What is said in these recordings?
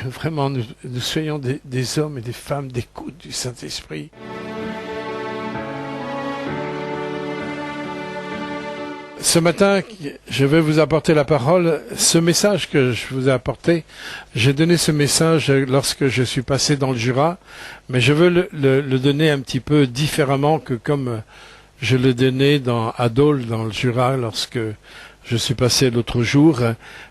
que vraiment nous soyons des hommes et des femmes d'écoute du Saint-Esprit. Ce matin, je vais vous apporter la parole. Ce message que je vous ai apporté, j'ai donné ce message lorsque je suis passé dans le Jura, mais je veux le donner un petit peu différemment que comme je le donnais à Dole, dans le Jura, lorsque je suis passé l'autre jour.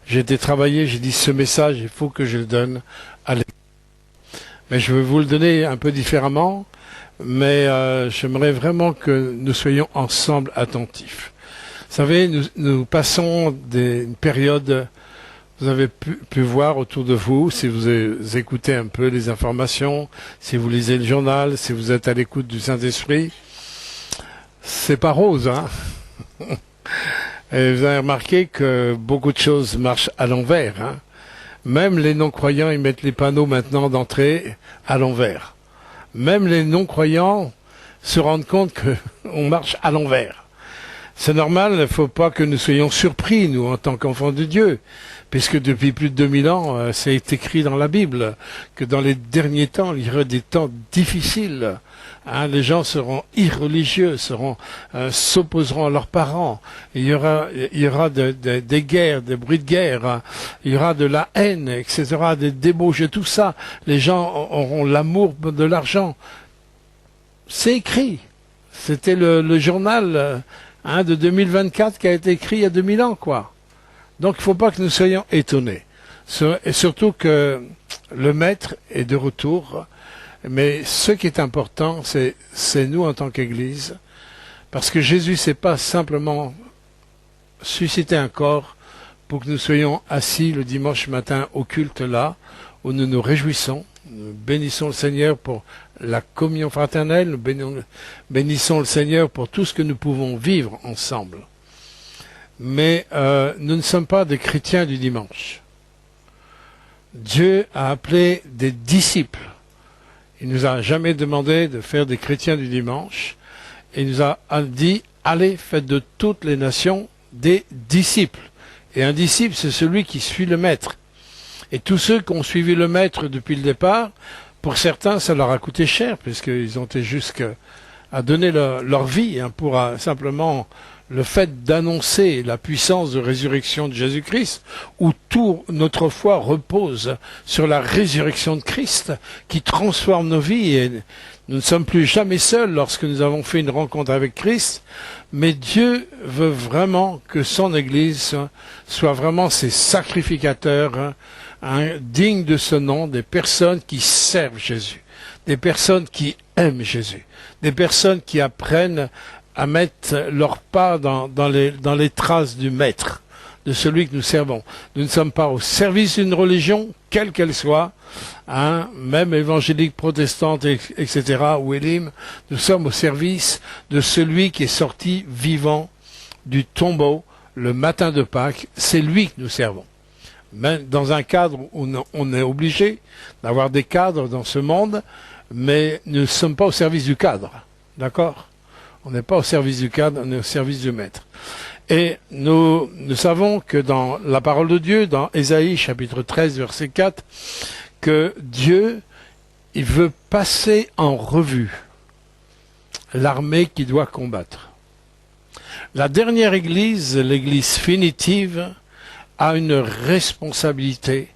J'ai été travailler, j'ai dit ce message, il faut que je le donne à l'église. Mais je veux vous le donner un peu différemment, mais j'aimerais vraiment que nous soyons ensemble attentifs. Vous savez, nous passons une période, vous avez pu voir autour de vous, si vous écoutez un peu les informations, si vous lisez le journal, si vous êtes à l'écoute du Saint-Esprit, c'est pas rose, hein. Et vous avez remarqué que beaucoup de choses marchent à l'envers, hein. Même les non-croyants, ils mettent les panneaux maintenant d'entrée à l'envers. Même les non-croyants se rendent compte qu'on marche à l'envers. C'est normal, il ne faut pas que nous soyons surpris, nous, en tant qu'enfants de Dieu, puisque depuis plus de 2000 ans, c'est écrit dans la Bible, que dans les derniers temps, il y aura des temps difficiles. Hein, les gens seront irreligieux, s'opposeront à leurs parents. Il y aura des guerres, des bruits de guerre. Hein, il y aura de la haine, etc., des débauches et tout ça. Les gens auront l'amour de l'argent. C'est écrit. C'était le journal de 2024 qui a été écrit il y a 2000 ans, quoi. Donc il ne faut pas que nous soyons étonnés. Et surtout que le Maître est de retour. Mais ce qui est important, c'est nous en tant qu'Église. Parce que Jésus s'est pas simplement suscité un corps pour que nous soyons assis le dimanche matin au culte là, où nous nous réjouissons. Nous bénissons le Seigneur pour la communion fraternelle, nous bénissons le Seigneur pour tout ce que nous pouvons vivre ensemble. Mais nous ne sommes pas des chrétiens du dimanche. Dieu a appelé des disciples. Il nous a jamais demandé de faire des chrétiens du dimanche. Il nous a dit, allez, faites de toutes les nations des disciples. Et un disciple, c'est celui qui suit le maître. Et tous ceux qui ont suivi le maître depuis le départ, pour certains, ça leur a coûté cher, puisqu'ils ont été jusqu'à donner leur vie pour simplement le fait d'annoncer la puissance de résurrection de Jésus-Christ, où toute notre foi repose sur la résurrection de Christ, qui transforme nos vies. Et nous ne sommes plus jamais seuls lorsque nous avons fait une rencontre avec Christ, mais Dieu veut vraiment que son Église soit vraiment ses sacrificateurs, dignes de ce nom, des personnes qui servent Jésus, des personnes qui aiment Jésus, des personnes qui apprennent à mettre leur pas dans les traces du Maître, de celui que nous servons. Nous ne sommes pas au service d'une religion, quelle qu'elle soit, même évangélique, protestante, etc., ou élim, nous sommes au service de celui qui est sorti vivant du tombeau le matin de Pâques. C'est lui que nous servons. Même dans un cadre où on est obligé d'avoir des cadres dans ce monde, mais nous ne sommes pas au service du cadre. D'accord ? On n'est pas au service du cadre, on est au service du Maître. Et nous savons que dans la parole de Dieu, dans Ésaïe chapitre 13, verset 4, que Dieu, il veut passer en revue l'armée qui doit combattre. La dernière église, l'église finitive, a une responsabilité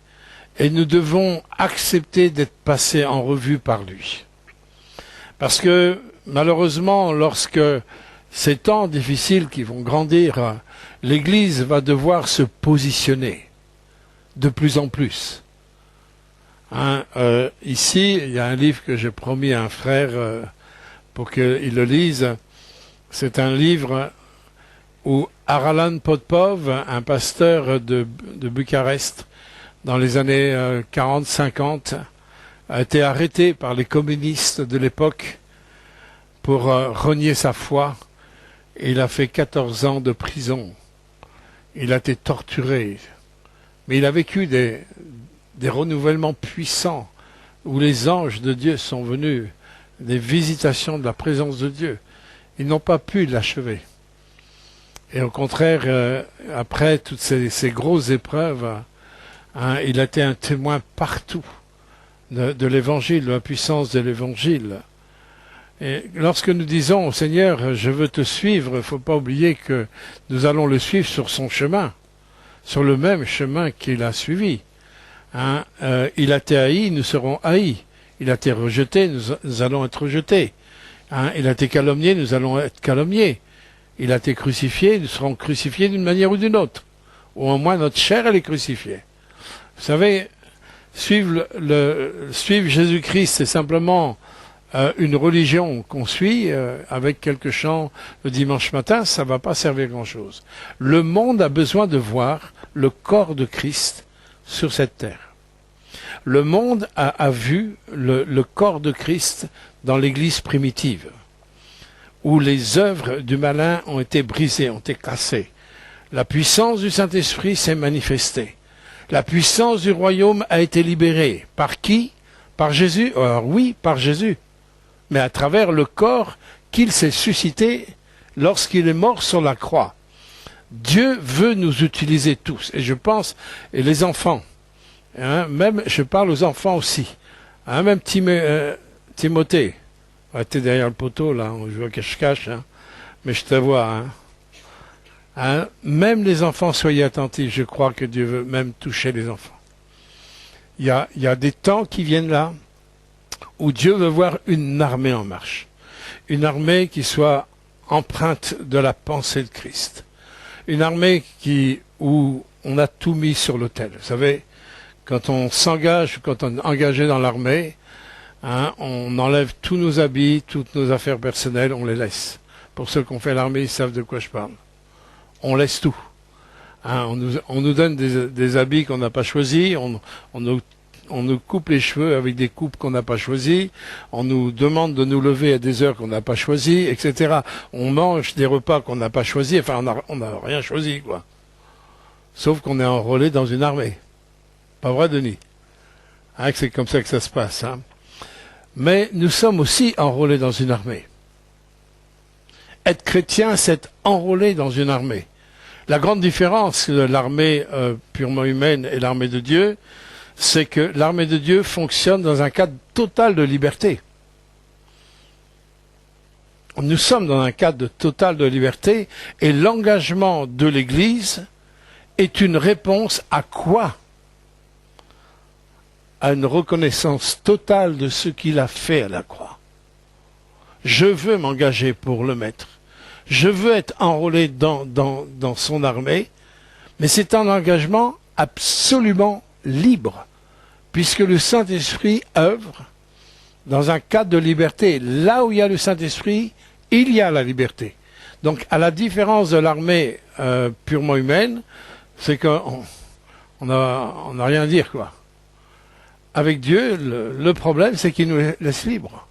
et nous devons accepter d'être passés en revue par lui. Parce que malheureusement, lorsque ces temps difficiles qui vont grandir, l'Église va devoir se positionner de plus en plus. Ici, il y a un livre que j'ai promis à un frère pour qu'il le lise. C'est un livre où Haralan Popov, un pasteur de Bucarest, dans les années 40-50, a été arrêté par les communistes de l'époque pour renier sa foi. Il a fait 14 ans de prison. Il a été torturé. Mais il a vécu des renouvellements puissants où les anges de Dieu sont venus, des visitations de la présence de Dieu. Ils n'ont pas pu l'achever. Et au contraire, après toutes ces grosses épreuves, hein. Il a été un témoin partout de l'évangile, de la puissance de l'évangile. Et lorsque nous disons au Seigneur, je veux te suivre, il ne faut pas oublier que nous allons le suivre sur son chemin, sur le même chemin qu'il a suivi. Hein, il a été haï, nous serons haïs. Il a été rejeté, nous allons être rejetés. Hein, il a été calomnié, nous allons être calomniés. Il a été crucifié, nous serons crucifiés d'une manière ou d'une autre. Ou au moins notre chair, elle est crucifiée. Vous savez, suivre Jésus-Christ, c'est simplement une religion qu'on suit avec quelques chants le dimanche matin, ça ne va pas servir grand-chose. Le monde a besoin de voir le corps de Christ sur cette terre. Le monde a vu le corps de Christ dans l'Église primitive, où les œuvres du malin ont été brisées, ont été cassées. La puissance du Saint-Esprit s'est manifestée. La puissance du royaume a été libérée. Par qui? Par Jésus? Alors oui, par Jésus. Mais à travers le corps qu'il s'est suscité lorsqu'il est mort sur la croix. Dieu veut nous utiliser tous. Et je pense, et les enfants, hein, même, je parle aux enfants aussi, hein, même Timothée, t'es derrière le poteau, là, on joue à cache-cache, hein, mais je te vois, hein. Hein, même les enfants, soyez attentifs, je crois que Dieu veut même toucher les enfants. Il y a des temps qui viennent là, où Dieu veut voir une armée en marche. Une armée qui soit empreinte de la pensée de Christ. Une armée où on a tout mis sur l'autel. Vous savez, quand on s'engage, quand on est engagé dans l'armée, hein, on enlève tous nos habits, toutes nos affaires personnelles, on les laisse. Pour ceux qui ont fait l'armée, ils savent de quoi je parle. On laisse tout. Hein, on nous donne des habits qu'on n'a pas choisis, on nous coupe les cheveux avec des coupes qu'on n'a pas choisies, on nous demande de nous lever à des heures qu'on n'a pas choisies, etc. On mange des repas qu'on n'a pas choisis, enfin on n'a rien choisi, quoi. Sauf qu'on est enrôlé dans une armée. Pas vrai, Denis? Hein, c'est comme ça que ça se passe. Hein. Mais nous sommes aussi enrôlés dans une armée. Être chrétien, c'est être enrôlé dans une armée. La grande différence de l'armée purement humaine et l'armée de Dieu, c'est que l'armée de Dieu fonctionne dans un cadre total de liberté. Nous sommes dans un cadre total de liberté et l'engagement de l'Église est une réponse à quoi? À une reconnaissance totale de ce qu'il a fait à la croix. Je veux m'engager pour le Maître. Je veux être enrôlé dans son armée, mais c'est un engagement absolument libre, puisque le Saint-Esprit œuvre dans un cadre de liberté. Là où il y a le Saint-Esprit, il y a la liberté. Donc, à la différence de l'armée purement humaine, c'est qu'on n'a rien à dire, quoi. Avec Dieu, le problème, c'est qu'il nous laisse libres.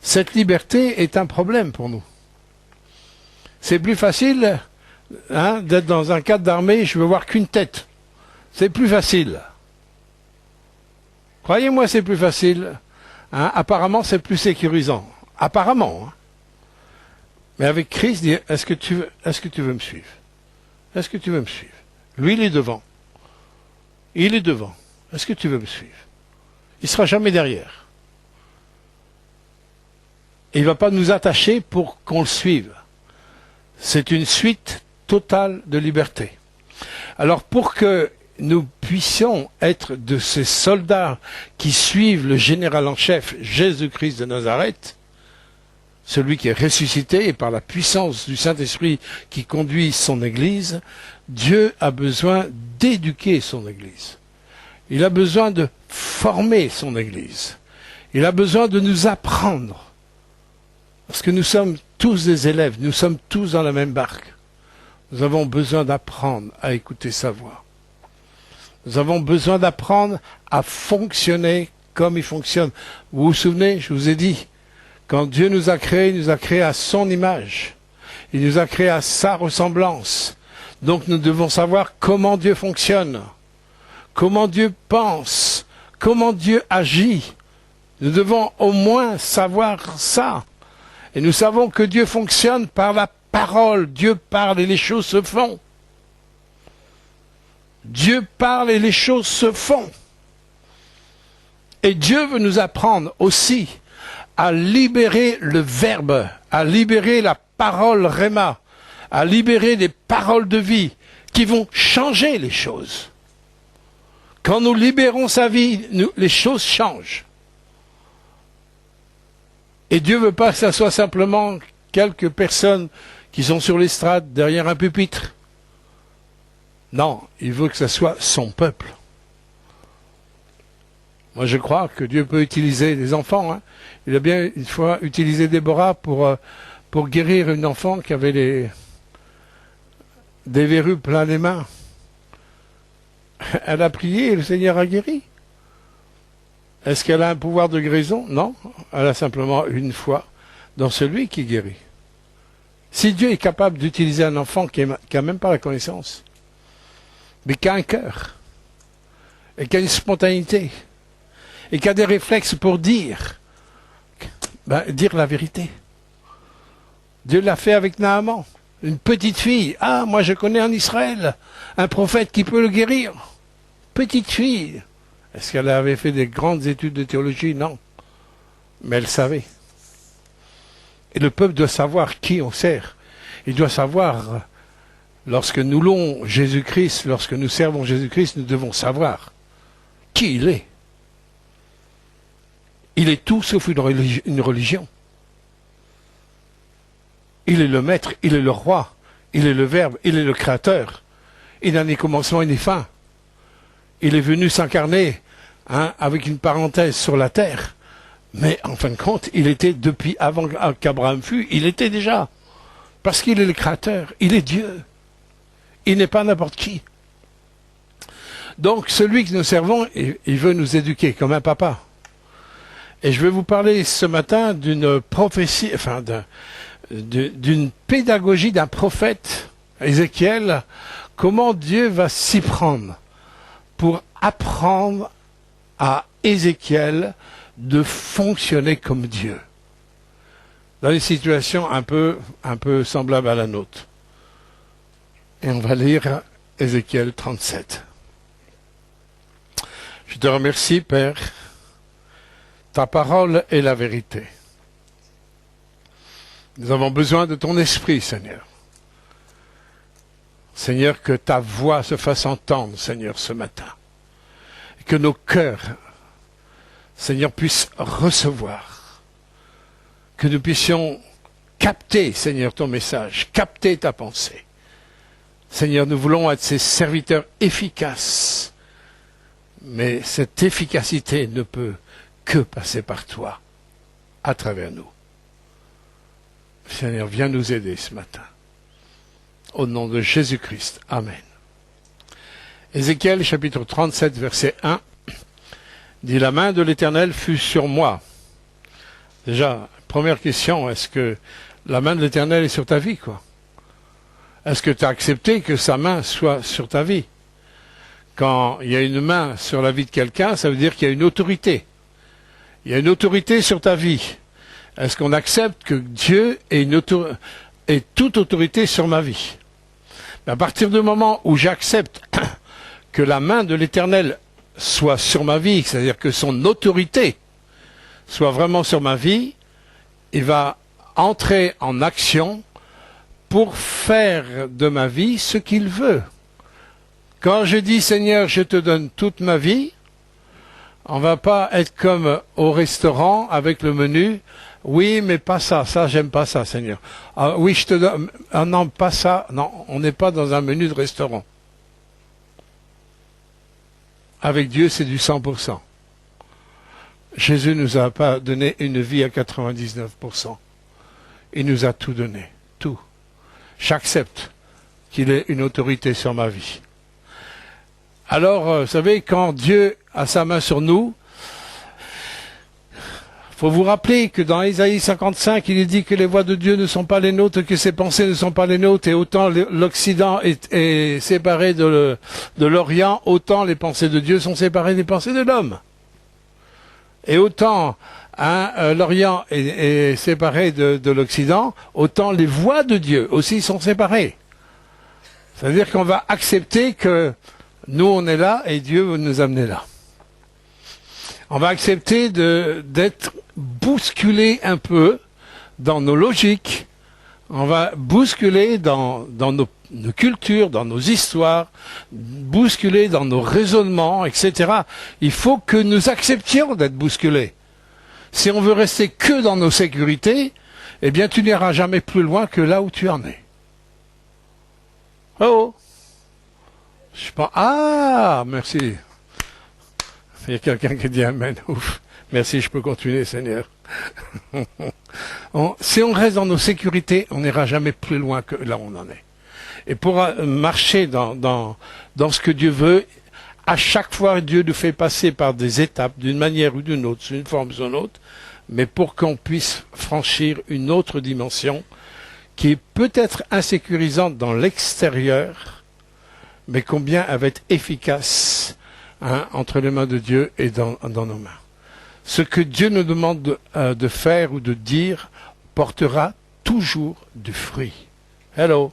Cette liberté est un problème pour nous. C'est plus facile hein, d'être dans un cadre d'armée, je veux voir qu'une tête. C'est plus facile. Croyez-moi, c'est plus facile. Hein, apparemment, c'est plus sécurisant. Apparemment. Hein. Mais avec Christ, dire, est-ce que tu veux me suivre? Est-ce que tu veux me suivre? Lui, il est devant. Il est devant. Est-ce que tu veux me suivre? Il ne sera jamais derrière. Et il ne va pas nous attacher pour qu'on le suive. C'est une suite totale de liberté. Alors pour que nous puissions être de ces soldats qui suivent le général en chef, Jésus-Christ de Nazareth, celui qui est ressuscité et par la puissance du Saint-Esprit qui conduit son Église, Dieu a besoin d'éduquer son Église. Il a besoin de former son Église. Il a besoin de nous apprendre. Parce que nous sommes tous des élèves, nous sommes tous dans la même barque. Nous avons besoin d'apprendre à écouter sa voix. Nous avons besoin d'apprendre à fonctionner comme il fonctionne. Vous vous souvenez, je vous ai dit, quand Dieu nous a créés à son image. Il nous a créés à sa ressemblance. Donc nous devons savoir comment Dieu fonctionne, comment Dieu pense, comment Dieu agit. Nous devons au moins savoir ça. Et nous savons que Dieu fonctionne par la parole. Dieu parle et les choses se font. Dieu parle et les choses se font. Et Dieu veut nous apprendre aussi à libérer le verbe, à libérer la parole réma, à libérer des paroles de vie qui vont changer les choses. Quand nous libérons sa vie, les choses changent. Et Dieu veut pas que ça soit simplement quelques personnes qui sont sur l'estrade derrière un pupitre. Non, il veut que ce soit son peuple. Moi, je crois que Dieu peut utiliser des enfants. Hein. Il a bien une fois utilisé Déborah pour guérir une enfant qui avait des verrues plein les mains. Elle a prié et le Seigneur a guéri. Est-ce qu'elle a un pouvoir de guérison? Non. Elle a simplement une foi dans celui qui guérit. Si Dieu est capable d'utiliser un enfant qui n'a même pas la connaissance, mais qui a un cœur, et qui a une spontanéité, et qui a des réflexes pour dire la vérité. Dieu l'a fait avec Naaman, une petite fille. Ah, moi je connais en Israël un prophète qui peut le guérir. Petite fille. Est-ce qu'elle avait fait des grandes études de théologie? Non. Mais elle savait. Et le peuple doit savoir qui on sert. Il doit savoir, lorsque nous louons Jésus-Christ, lorsque nous servons Jésus-Christ, nous devons savoir qui il est. Il est tout sauf une religion. Il est le maître, il est le roi, il est le verbe, il est le créateur. Il n'a ni commencement ni fin. Il est venu s'incarner avec une parenthèse sur la terre. Mais en fin de compte, il était depuis avant qu'Abraham fût, il était déjà. Parce qu'il est le créateur, il est Dieu. Il n'est pas n'importe qui. Donc celui que nous servons, il veut nous éduquer comme un papa. Et je vais vous parler ce matin d'une prophétie, d'une pédagogie d'un prophète, Ézéchiel, comment Dieu va s'y prendre pour apprendre à Ézéchiel de fonctionner comme Dieu, dans une situation un peu semblable à la nôtre. Et on va lire Ézéchiel 37. Je te remercie, Père. Ta parole est la vérité. Nous avons besoin de ton esprit, Seigneur. Seigneur, que ta voix se fasse entendre, Seigneur, ce matin. Et que nos cœurs, Seigneur, puissent recevoir. Que nous puissions capter, Seigneur, ton message, capter ta pensée. Seigneur, nous voulons être ces serviteurs efficaces. Mais cette efficacité ne peut que passer par toi, à travers nous. Seigneur, viens nous aider ce matin. Au nom de Jésus-Christ. Amen. Ézéchiel, chapitre 37, verset 1, dit « La main de l'Éternel fut sur moi ». Déjà, première question, est-ce que la main de l'Éternel est sur ta vie, quoi? Est-ce que tu as accepté que sa main soit sur ta vie? Quand il y a une main sur la vie de quelqu'un, ça veut dire qu'il y a une autorité. Il y a une autorité sur ta vie. Est-ce qu'on accepte que Dieu ait toute autorité sur ma vie? Mais à partir du moment où j'accepte que la main de l'Éternel soit sur ma vie, c'est-à-dire que son autorité soit vraiment sur ma vie, il va entrer en action pour faire de ma vie ce qu'il veut. Quand je dis, Seigneur, je te donne toute ma vie, on va pas être comme au restaurant avec le menu. Oui, mais pas ça. Ça, j'aime pas ça, Seigneur. Ah, oui, je te donne. Ah non, pas ça. Non, on n'est pas dans un menu de restaurant. Avec Dieu, c'est du 100%. Jésus nous a pas donné une vie à 99%. Il nous a tout donné. Tout. J'accepte qu'il ait une autorité sur ma vie. Alors, vous savez, quand Dieu a sa main sur nous, il faut vous rappeler que dans Isaïe 55, il est dit que les voies de Dieu ne sont pas les nôtres, que ses pensées ne sont pas les nôtres, et autant l'Occident est séparé de l'Orient, autant les pensées de Dieu sont séparées des pensées de l'homme. Et autant l'Orient est séparé de l'Occident, autant les voies de Dieu aussi sont séparées. C'est-à-dire qu'on va accepter que Nous, on est là et Dieu veut nous amener là. On va accepter d'être bousculé un peu dans nos logiques. On va bousculer dans nos cultures, dans nos histoires, bousculer dans nos raisonnements, etc. Il faut que nous acceptions d'être bousculés. Si on veut rester que dans nos sécurités, eh bien tu n'iras jamais plus loin que là où tu en es. Oh! Je pense... Ah, merci. Il y a quelqu'un qui dit Amen. Ouf. Merci, je peux continuer, Seigneur. Si on reste dans nos sécurités, on n'ira jamais plus loin que là où on en est. Et pour marcher dans ce que Dieu veut, à chaque fois, Dieu nous fait passer par des étapes, d'une manière ou d'une autre, sous une forme ou sous une autre, mais pour qu'on puisse franchir une autre dimension qui est peut-être insécurisante dans l'extérieur, mais combien elle va être efficace entre les mains de Dieu et dans nos mains. Ce que Dieu nous demande de faire ou de dire portera toujours du fruit. Hello.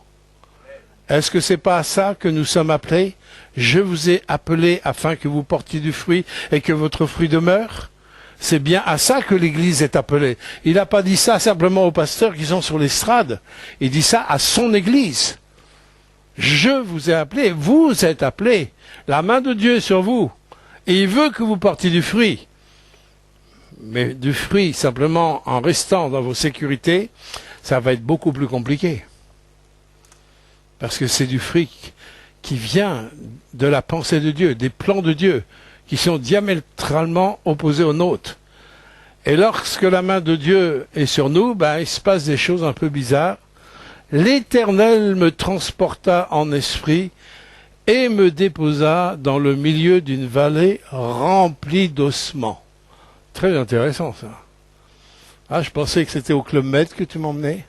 Est-ce que c'est pas à ça que nous sommes appelés? Je vous ai appelé afin que vous portiez du fruit et que votre fruit demeure. C'est bien à ça que l'Église est appelée. Il n'a pas dit ça simplement aux pasteurs qui sont sur l'estrade. Il dit ça à son Église. Je vous ai appelé, vous êtes appelés. La main de Dieu est sur vous. Et il veut que vous portiez du fruit. Mais du fruit, simplement en restant dans vos sécurités, ça va être beaucoup plus compliqué. Parce que c'est du fruit qui vient de la pensée de Dieu, des plans de Dieu, qui sont diamétralement opposés aux nôtres. Et lorsque la main de Dieu est sur nous, il se passe des choses un peu bizarres. L'Éternel me transporta en esprit et me déposa dans le milieu d'une vallée remplie d'ossements. Très intéressant, ça. Ah, je pensais que c'était au Club Med que tu m'emmenais.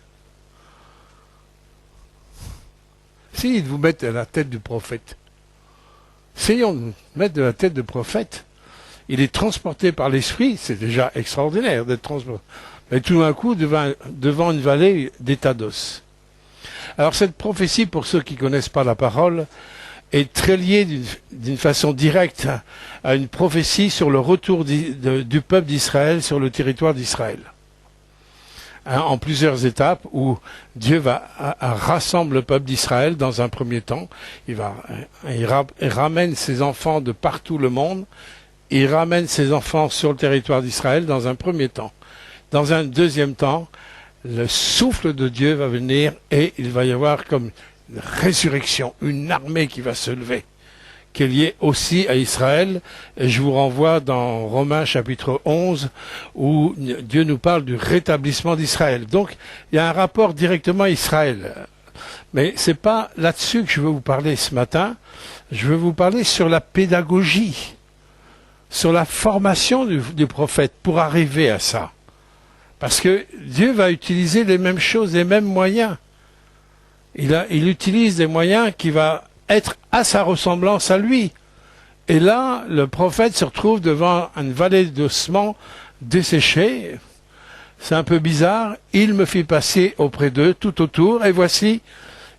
Si, de vous mettre à la tête du prophète. Essayons de nous mettre de la tête du prophète. Il est transporté par l'esprit, c'est déjà extraordinaire d'être transporté. Mais tout d'un coup, devant une vallée d'état d'os. Alors cette prophétie, pour ceux qui ne connaissent pas la parole, est très liée d'une façon directe à une prophétie sur le retour du peuple d'Israël sur le territoire d'Israël. En plusieurs étapes où Dieu rassemble le peuple d'Israël dans un premier temps. Il ramène ses enfants de partout le monde. Il ramène ses enfants sur le territoire d'Israël dans un premier temps. Dans un deuxième temps, le souffle de Dieu va venir et il va y avoir comme une résurrection, une armée qui va se lever, qui est liée aussi à Israël. Et je vous renvoie dans Romains chapitre 11, où Dieu nous parle du rétablissement d'Israël. Donc, il y a un rapport directement à Israël. Mais c'est pas là-dessus que je veux vous parler ce matin. Je veux vous parler sur la pédagogie, sur la formation du prophète pour arriver à ça. Parce que Dieu va utiliser les mêmes choses, les mêmes moyens. Il utilise des moyens qui vont être à sa ressemblance à lui. Et là, le prophète se retrouve devant une vallée d'ossements desséchés. C'est un peu bizarre. Il me fit passer auprès d'eux, tout autour, et voici,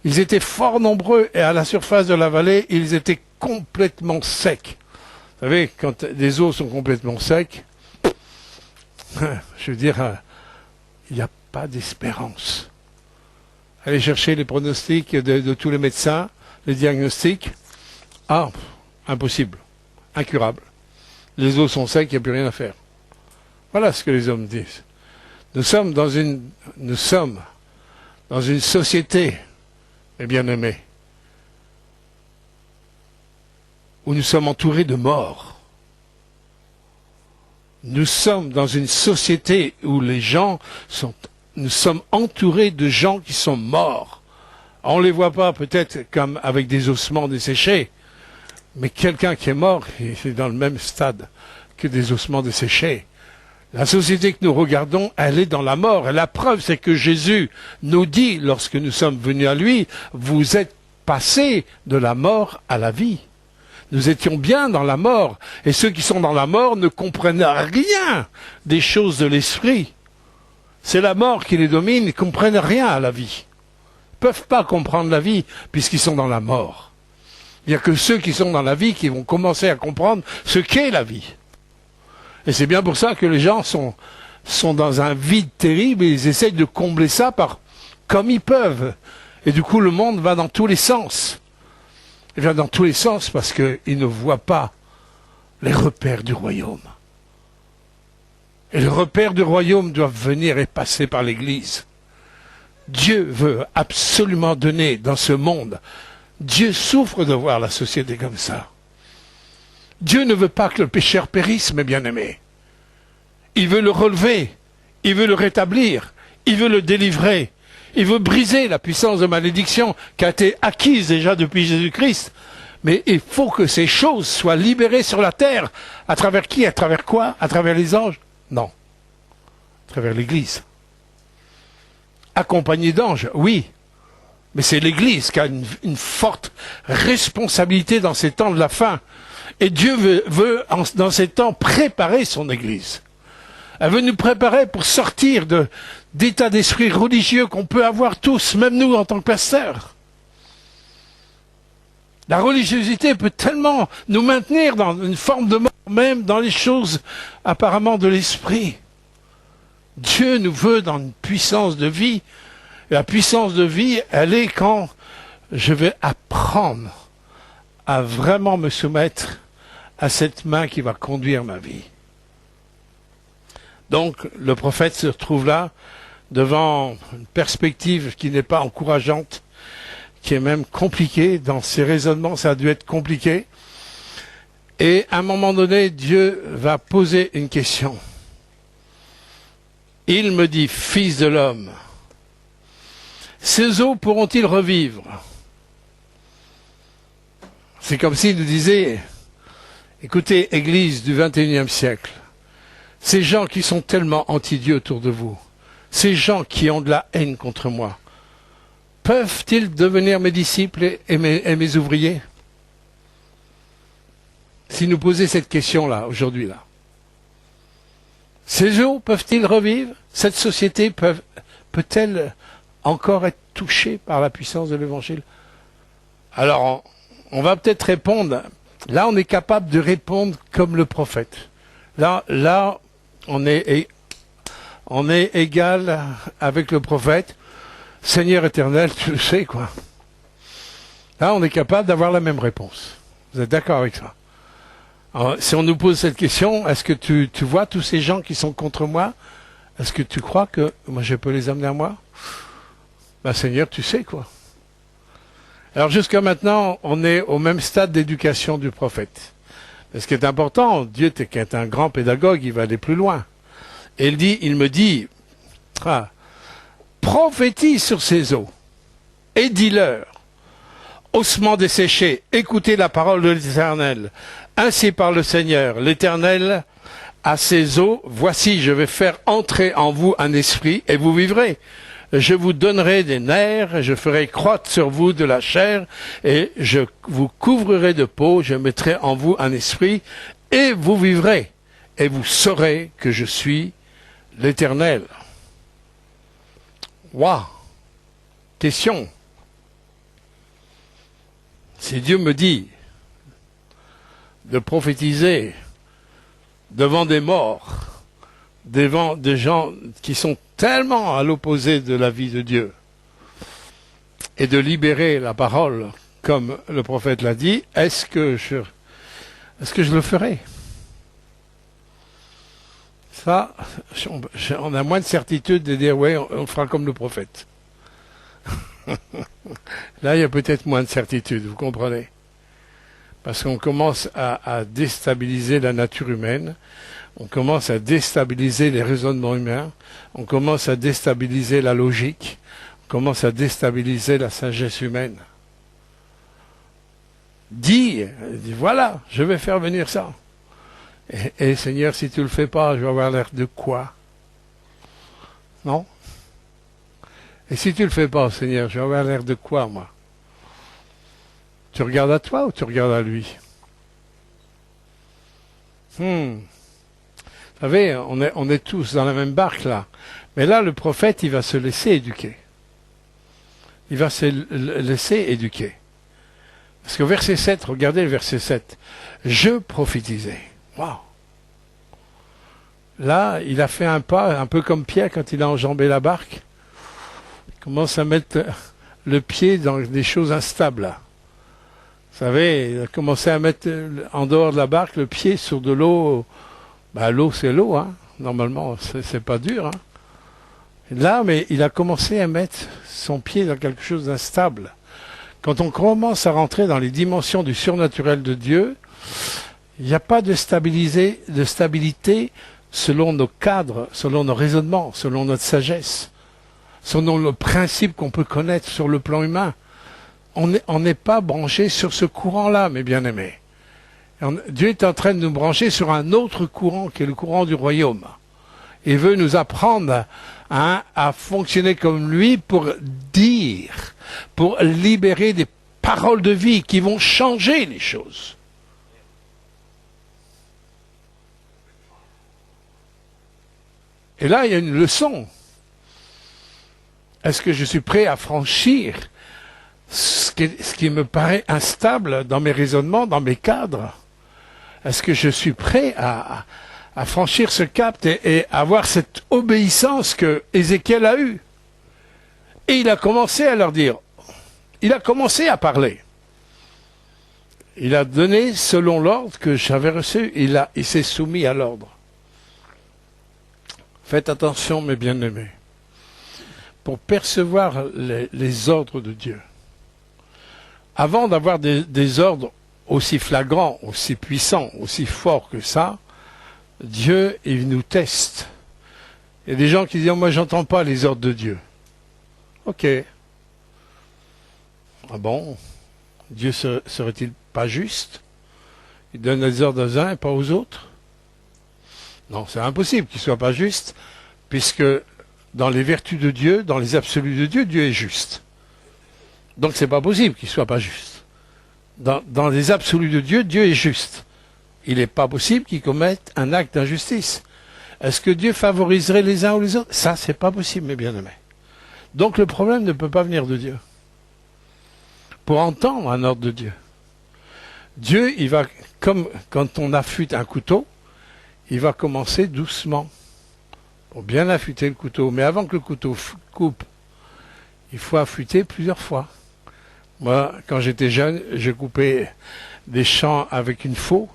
ils étaient fort nombreux, et à la surface de la vallée, ils étaient complètement secs. Vous savez, quand les eaux sont complètement secs, je veux dire, il n'y a pas d'espérance. Allez chercher les pronostics de tous les médecins, les diagnostics. Ah, impossible, incurable. Les eaux sont secs, il n'y a plus rien à faire. Voilà ce que les hommes disent. Nous sommes dans une société, mes bien-aimés, où nous sommes entourés de morts. Nous sommes dans une société où nous sommes entourés de gens qui sont morts. On ne les voit pas peut-être comme avec des ossements desséchés, mais quelqu'un qui est mort, c'est dans le même stade que des ossements desséchés. La société que nous regardons, elle est dans la mort. Et la preuve, c'est que Jésus nous dit, lorsque nous sommes venus à lui, vous êtes passés de la mort à la vie. Nous étions bien dans la mort. Et ceux qui sont dans la mort ne comprennent rien des choses de l'esprit. C'est la mort qui les domine, ils ne comprennent rien à la vie. Ils ne peuvent pas comprendre la vie puisqu'ils sont dans la mort. Il n'y a que ceux qui sont dans la vie qui vont commencer à comprendre ce qu'est la vie. Et c'est bien pour ça que les gens sont dans un vide terrible et ils essayent de combler ça comme ils peuvent. Et du coup, le monde va dans tous les sens. Il va dans tous les sens parce qu'ils ne voient pas les repères du royaume. Et les repères du royaume doivent venir et passer par l'Église. Dieu veut absolument donner dans ce monde. Dieu souffre de voir la société comme ça. Dieu ne veut pas que le pécheur périsse, mes bien-aimés. Il veut le relever, il veut le rétablir, il veut le délivrer. Il veut briser la puissance de malédiction qui a été acquise déjà depuis Jésus-Christ. Mais il faut que ces choses soient libérées sur la terre. À travers qui? À travers quoi? À travers les anges? Non. À travers l'Église. Accompagné d'anges, oui. Mais c'est l'Église qui a une forte responsabilité dans ces temps de la fin. Et Dieu veut dans ces temps, préparer son Église. Elle veut nous préparer pour sortir d'état d'esprit religieux qu'on peut avoir tous, même nous en tant que pasteurs. La religiosité peut tellement nous maintenir dans une forme de mort, même dans les choses apparemment de l'esprit. Dieu nous veut dans une puissance de vie. Et la puissance de vie, elle est quand je vais apprendre à vraiment me soumettre à cette main qui va conduire ma vie. Donc, le prophète se retrouve là, devant une perspective qui n'est pas encourageante, qui est même compliquée. Dans ses raisonnements, ça a dû être compliqué. Et à un moment donné, Dieu va poser une question. Il me dit, fils de l'homme, ces eaux pourront-ils revivre? C'est comme s'il nous disait, écoutez, Église du XXIe siècle, ces gens qui sont tellement anti-Dieu autour de vous, ces gens qui ont de la haine contre moi, peuvent-ils devenir mes disciples et mes ouvriers? Si nous posons cette question-là, aujourd'hui, là. Ces eaux peuvent-ils revivre? Cette société peut-elle encore être touchée par la puissance de l'Évangile? Alors, on va peut-être répondre. Là, on est capable de répondre comme le prophète. Là, on est égal avec le prophète. Seigneur éternel, tu le sais, quoi. Là, on est capable d'avoir la même réponse. Vous êtes d'accord avec ça? Alors, si on nous pose cette question, est-ce que tu vois tous ces gens qui sont contre moi? Est-ce que tu crois que moi je peux les amener à moi? Ben, Seigneur, tu sais, quoi. Alors, jusqu'à maintenant, on est au même stade d'éducation du prophète. Et ce qui est important, Dieu qui est un grand pédagogue, il va aller plus loin. Et il me dit, prophétise sur ces eaux et dis-leur, ossements desséchés, écoutez la parole de l'Éternel. Ainsi parle le Seigneur, l'Éternel, à ces eaux, voici, je vais faire entrer en vous un esprit et vous vivrez. Je vous donnerai des nerfs, je ferai croître sur vous de la chair, et je vous couvrirai de peau, je mettrai en vous un esprit, et vous vivrez, et vous saurez que je suis l'Éternel. Waouh! Question. Si Dieu me dit de prophétiser devant des morts, devant des gens qui sont tellement à l'opposé de la vie de Dieu, et de libérer la parole, comme le prophète l'a dit, est-ce que je le ferai? Ça, on a moins de certitude de dire, oui, on fera comme le prophète. Là, il y a peut-être moins de certitude, vous comprenez? Parce qu'on commence à déstabiliser la nature humaine, on commence à déstabiliser les raisonnements humains, on commence à déstabiliser la logique, on commence à déstabiliser la sagesse humaine. Dis, voilà, je vais faire venir ça. Et Seigneur, si tu le fais pas, je vais avoir l'air de quoi? Non? Et si tu le fais pas, Seigneur, je vais avoir l'air de quoi, moi? Tu regardes à toi ou tu regardes à lui? Vous savez, on est tous dans la même barque, là. Mais là, le prophète, il va se laisser éduquer. Il va se laisser éduquer. Parce que verset 7, regardez le verset 7. Je prophétisais. Waouh! Là, il a fait un pas, un peu comme Pierre quand il a enjambé la barque. Il commence à mettre le pied dans des choses instables. Là. Vous savez, il a commencé à mettre en dehors de la barque le pied sur de l'eau. Ben, l'eau, c'est l'eau, hein. Normalement, c'est pas dur. Hein. Là, mais il a commencé à mettre son pied dans quelque chose d'instable. Quand on commence à rentrer dans les dimensions du surnaturel de Dieu, il n'y a pas de stabilité selon nos cadres, selon nos raisonnements, selon notre sagesse, selon le principe qu'on peut connaître sur le plan humain. On n'est pas branché sur ce courant-là, mes bien-aimés. Dieu est en train de nous brancher sur un autre courant, qui est le courant du royaume. Il veut nous apprendre à fonctionner comme lui pour dire, pour libérer des paroles de vie qui vont changer les choses. Et là, il y a une leçon. Est-ce que je suis prêt à franchir ce qui me paraît instable dans mes raisonnements, dans mes cadres? Est-ce que je suis prêt à franchir ce cap et avoir cette obéissance que Ézéchiel a eue? Et il a commencé à leur dire, il a commencé à parler. Il a donné selon l'ordre que j'avais reçu, il s'est soumis à l'ordre. Faites attention, mes bien-aimés, pour percevoir les ordres de Dieu. Avant d'avoir des ordres aussi flagrants, aussi puissants, aussi forts que ça, Dieu, il nous teste. Il y a des gens qui disent, moi, j'entends pas les ordres de Dieu. Ok. Ah bon? Dieu serait-il pas juste? Il donne les ordres aux uns et pas aux autres? Non, c'est impossible qu'il soit pas juste, puisque dans les vertus de Dieu, dans les absolus de Dieu, Dieu est juste. Donc c'est pas possible qu'il soit pas juste. Dans les absolus de Dieu, Dieu est juste. Il n'est pas possible qu'il commette un acte d'injustice. Est-ce que Dieu favoriserait les uns ou les autres? Ça, c'est pas possible, mes bien-aimés. Donc le problème ne peut pas venir de Dieu. Pour entendre un ordre de Dieu, Dieu, il va, comme quand on affûte un couteau, il va commencer doucement pour bien affûter le couteau. Mais avant que le couteau coupe, il faut affûter plusieurs fois. Moi, quand j'étais jeune, je coupais des champs avec une faux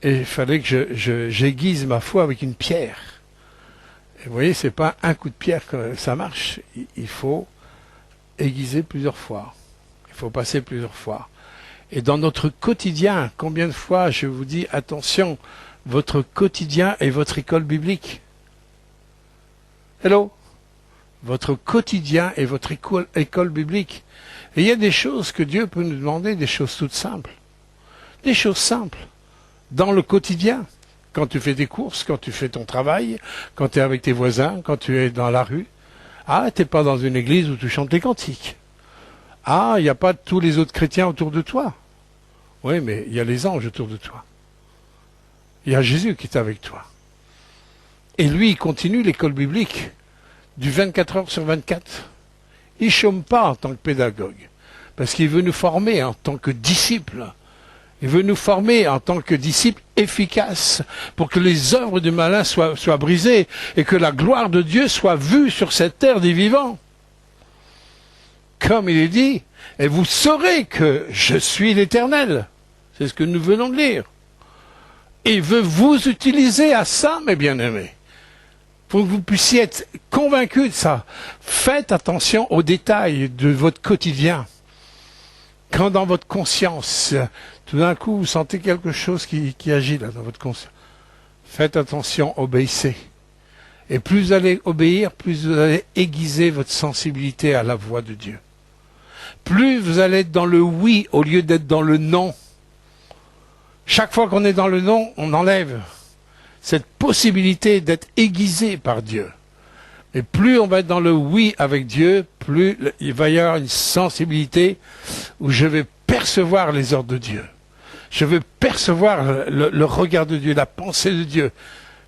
et il fallait que j'aiguise ma faux avec une pierre. Et vous voyez, c'est pas un coup de pierre que ça marche. Il faut aiguiser plusieurs fois. Il faut passer plusieurs fois. Et dans notre quotidien, combien de fois je vous dis, attention, votre quotidien est votre école biblique. Hello? Votre quotidien est votre école biblique. Et il y a des choses que Dieu peut nous demander, des choses toutes simples. Des choses simples. Dans le quotidien. Quand tu fais des courses, quand tu fais ton travail, quand tu es avec tes voisins, quand tu es dans la rue. Ah, tu n'es pas dans une église où tu chantes les cantiques. Ah, il n'y a pas tous les autres chrétiens autour de toi. Oui, mais il y a les anges autour de toi. Il y a Jésus qui est avec toi. Et lui, il continue l'école biblique du 24 heures sur 24. Il ne chôme pas en tant que pédagogue, parce qu'il veut nous former en tant que disciples. Il veut nous former en tant que disciples efficaces pour que les œuvres du malin soient brisées et que la gloire de Dieu soit vue sur cette terre des vivants. Comme il est dit, et vous saurez que je suis l'Éternel. C'est ce que nous venons de lire. Il veut vous utiliser à ça, mes bien-aimés. Pour que vous puissiez être convaincus de ça. Faites attention aux détails de votre quotidien. Quand dans votre conscience, tout d'un coup, vous sentez quelque chose qui agit là dans votre conscience, faites attention, obéissez. Et plus vous allez obéir, plus vous allez aiguiser votre sensibilité à la voix de Dieu. Plus vous allez être dans le oui au lieu d'être dans le non. Chaque fois qu'on est dans le non, on enlève cette possibilité d'être aiguisé par Dieu. Et plus on va être dans le oui avec Dieu, plus il va y avoir une sensibilité où je vais percevoir les ordres de Dieu. Je vais percevoir le regard de Dieu, la pensée de Dieu.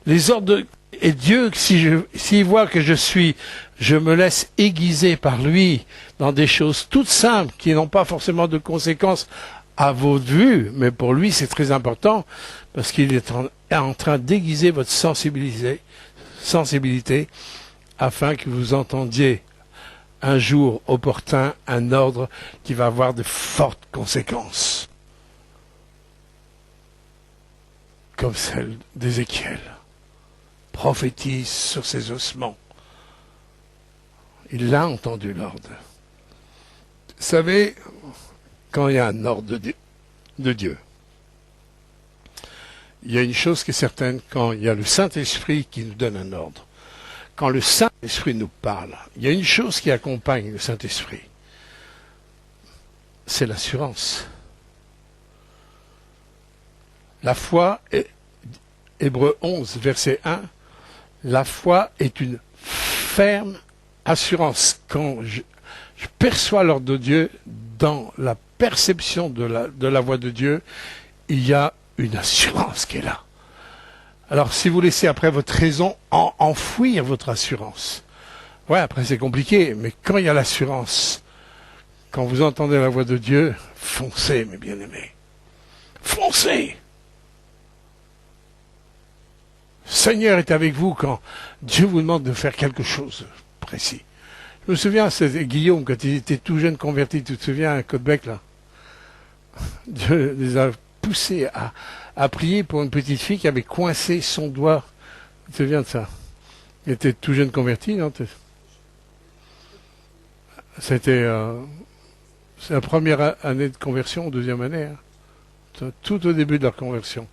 Les ordres Et Dieu, s'il voit que je me laisse aiguiser par lui dans des choses toutes simples qui n'ont pas forcément de conséquences à votre vue, mais pour lui c'est très important parce qu'il est en train d'aiguiser votre sensibilité afin que vous entendiez un jour opportun un ordre qui va avoir de fortes conséquences, comme celle d'Ézéchiel. Prophétise sur ses ossements. Il a entendu l'ordre. Vous savez, quand il y a un ordre de Dieu, il y a une chose qui est certaine, quand il y a le Saint-Esprit qui nous donne un ordre, quand le Saint-Esprit nous parle, il y a une chose qui accompagne le Saint-Esprit, c'est l'assurance. La foi, Hébreux 11, verset 1, la foi est une ferme assurance. Quand je perçois l'ordre de Dieu, dans la perception de la voix de Dieu, il y a une assurance qui est là. Alors si vous laissez après votre raison enfouir votre assurance, ouais, après c'est compliqué, mais quand il y a l'assurance, quand vous entendez la voix de Dieu, foncez mes bien-aimés. Foncez! Seigneur est avec vous quand Dieu vous demande de faire quelque chose de précis. Je me souviens, c'était Guillaume, quand il était tout jeune converti, tu te souviens, à Côte-Bec, là? Dieu les a poussés à prier pour une petite fille qui avait coincé son doigt. Tu te souviens de ça? Il était tout jeune converti, non? C'était c'est la première année de conversion, deuxième année, hein. Tout au début de leur conversion.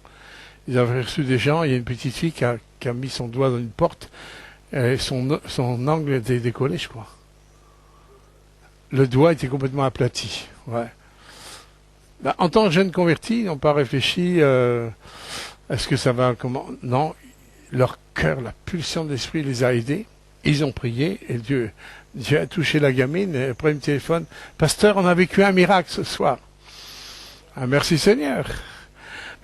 Ils avaient reçu des gens, il y a une petite fille qui a mis son doigt dans une porte, et son angle était décollé, je crois. Le doigt était complètement aplati. Ouais. Ben, en tant que jeune converti, ils n'ont pas réfléchi, est-ce que ça va, comment? Non, leur cœur, la pulsion de l'esprit les a aidés. Ils ont prié, et Dieu a touché la gamine, et après il me téléphone, pasteur, on a vécu un miracle ce soir. Ah, merci Seigneur.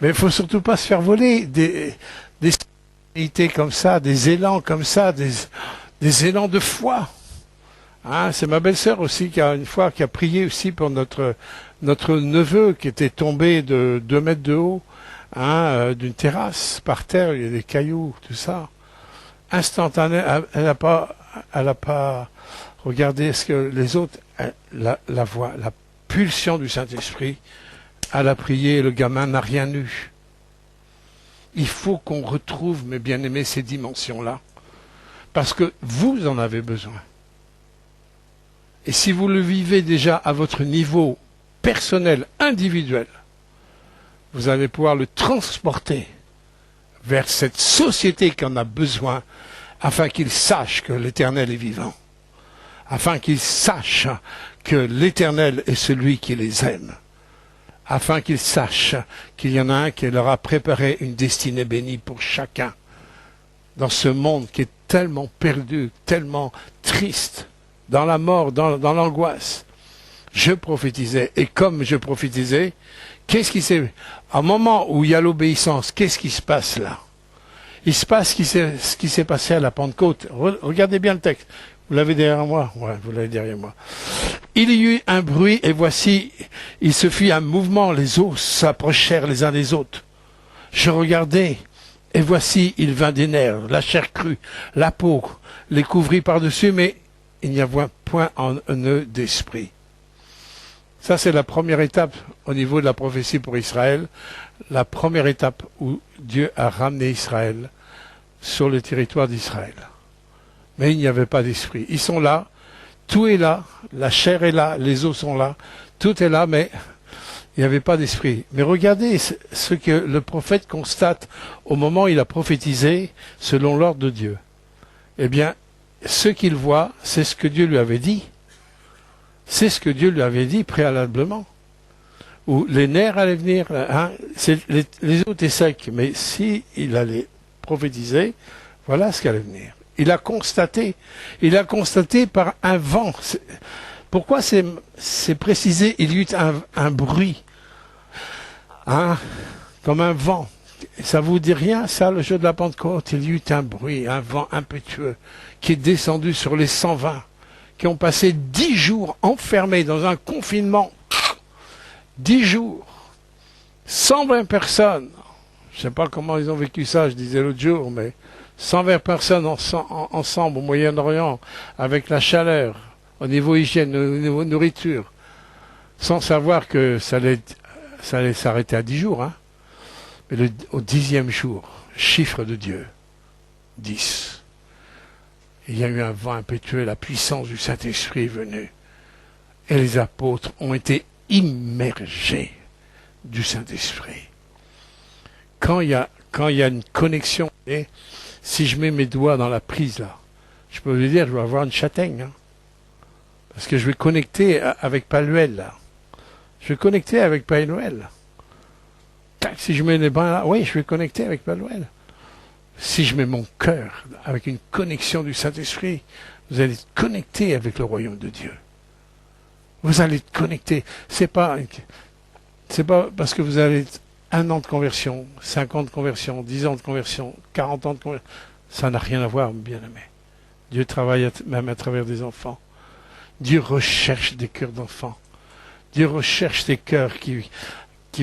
Mais il ne faut surtout pas se faire voler des spiritualités comme ça, des élans comme ça, des élans de foi. Hein, c'est ma belle-sœur aussi qui a prié aussi pour notre neveu qui était tombé de 2 mètres de haut, hein, d'une terrasse par terre, il y a des cailloux, tout ça. Instantané, elle n'a pas regardé ce que les autres, la voix, la pulsion du Saint-Esprit. Elle a prié et le gamin n'a rien eu. Il faut qu'on retrouve, mes bien-aimés, ces dimensions-là. Parce que vous en avez besoin. Et si vous le vivez déjà à votre niveau personnel, individuel, vous allez pouvoir le transporter vers cette société qui en a besoin, afin qu'il sache que l'Éternel est vivant. Afin qu'il sache que l'Éternel est celui qui les aime. Afin qu'ils sachent qu'il y en a un qui leur a préparé une destinée bénie pour chacun, dans ce monde qui est tellement perdu, tellement triste, dans la mort, dans l'angoisse. Je prophétisais, et comme je prophétisais, qu'est-ce qui s'est... À un moment où il y a l'obéissance, qu'est-ce qui se passe là? Il se passe ce qui s'est passé à la Pentecôte. Regardez bien le texte. Vous l'avez derrière moi? Ouais, vous l'avez derrière moi. Il y eut un bruit, et voici, il se fit un mouvement, les os s'approchèrent les uns des autres. Je regardai, et voici, il vint des nerfs, la chair crue, la peau, les couvrit par-dessus, mais il n'y avait point en eux d'esprit. Ça, c'est la première étape au niveau de la prophétie pour Israël, la première étape où Dieu a ramené Israël sur le territoire d'Israël. Mais il n'y avait pas d'esprit. Ils sont là, tout est là, la chair est là, les os sont là, tout est là, mais il n'y avait pas d'esprit. Mais regardez ce que le prophète constate au moment où il a prophétisé selon l'ordre de Dieu. Eh bien, ce qu'il voit, c'est ce que Dieu lui avait dit. C'est ce que Dieu lui avait dit préalablement. Où les nerfs allaient venir, hein, les os étaient secs, mais si il allait prophétiser, voilà ce qui allait venir. Il a constaté par un vent. Pourquoi c'est précisé, il y eut un bruit, hein, comme un vent Ça vous dit rien, ça, le jour de la Pentecôte? Il y eut un bruit, un vent impétueux qui est descendu sur les 120, qui ont passé 10 jours enfermés dans un confinement. 10 jours. 120 personnes. Je ne sais pas comment ils ont vécu ça, je disais l'autre jour, mais 120 personnes ensemble au Moyen-Orient, avec la chaleur, au niveau hygiène, au niveau nourriture, sans savoir que ça allait s'arrêter à 10 jours, hein. Mais au 10e jour, chiffre de Dieu, 10. Il y a eu un vent impétueux, la puissance du Saint-Esprit est venue. Et les apôtres ont été immergés du Saint-Esprit. Quand il y a une connexion, et si je mets mes doigts dans la prise là, je peux vous dire, je vais avoir une châtaigne. Hein, parce que je vais connecter avec Paluel là. Je vais connecter avec Paluel. Si je mets les mains là, oui, je vais connecter avec Paluel. Si je mets mon cœur avec une connexion du Saint-Esprit, vous allez être connecté avec le royaume de Dieu. Vous allez être connecté. C'est pas parce que vous avez 1 an de conversion, 5 ans de conversion, 10 ans de conversion, 40 ans de conversion. Ça n'a rien à voir, bien aimé. Dieu travaille même à travers des enfants. Dieu recherche des cœurs d'enfants. Dieu recherche des cœurs qui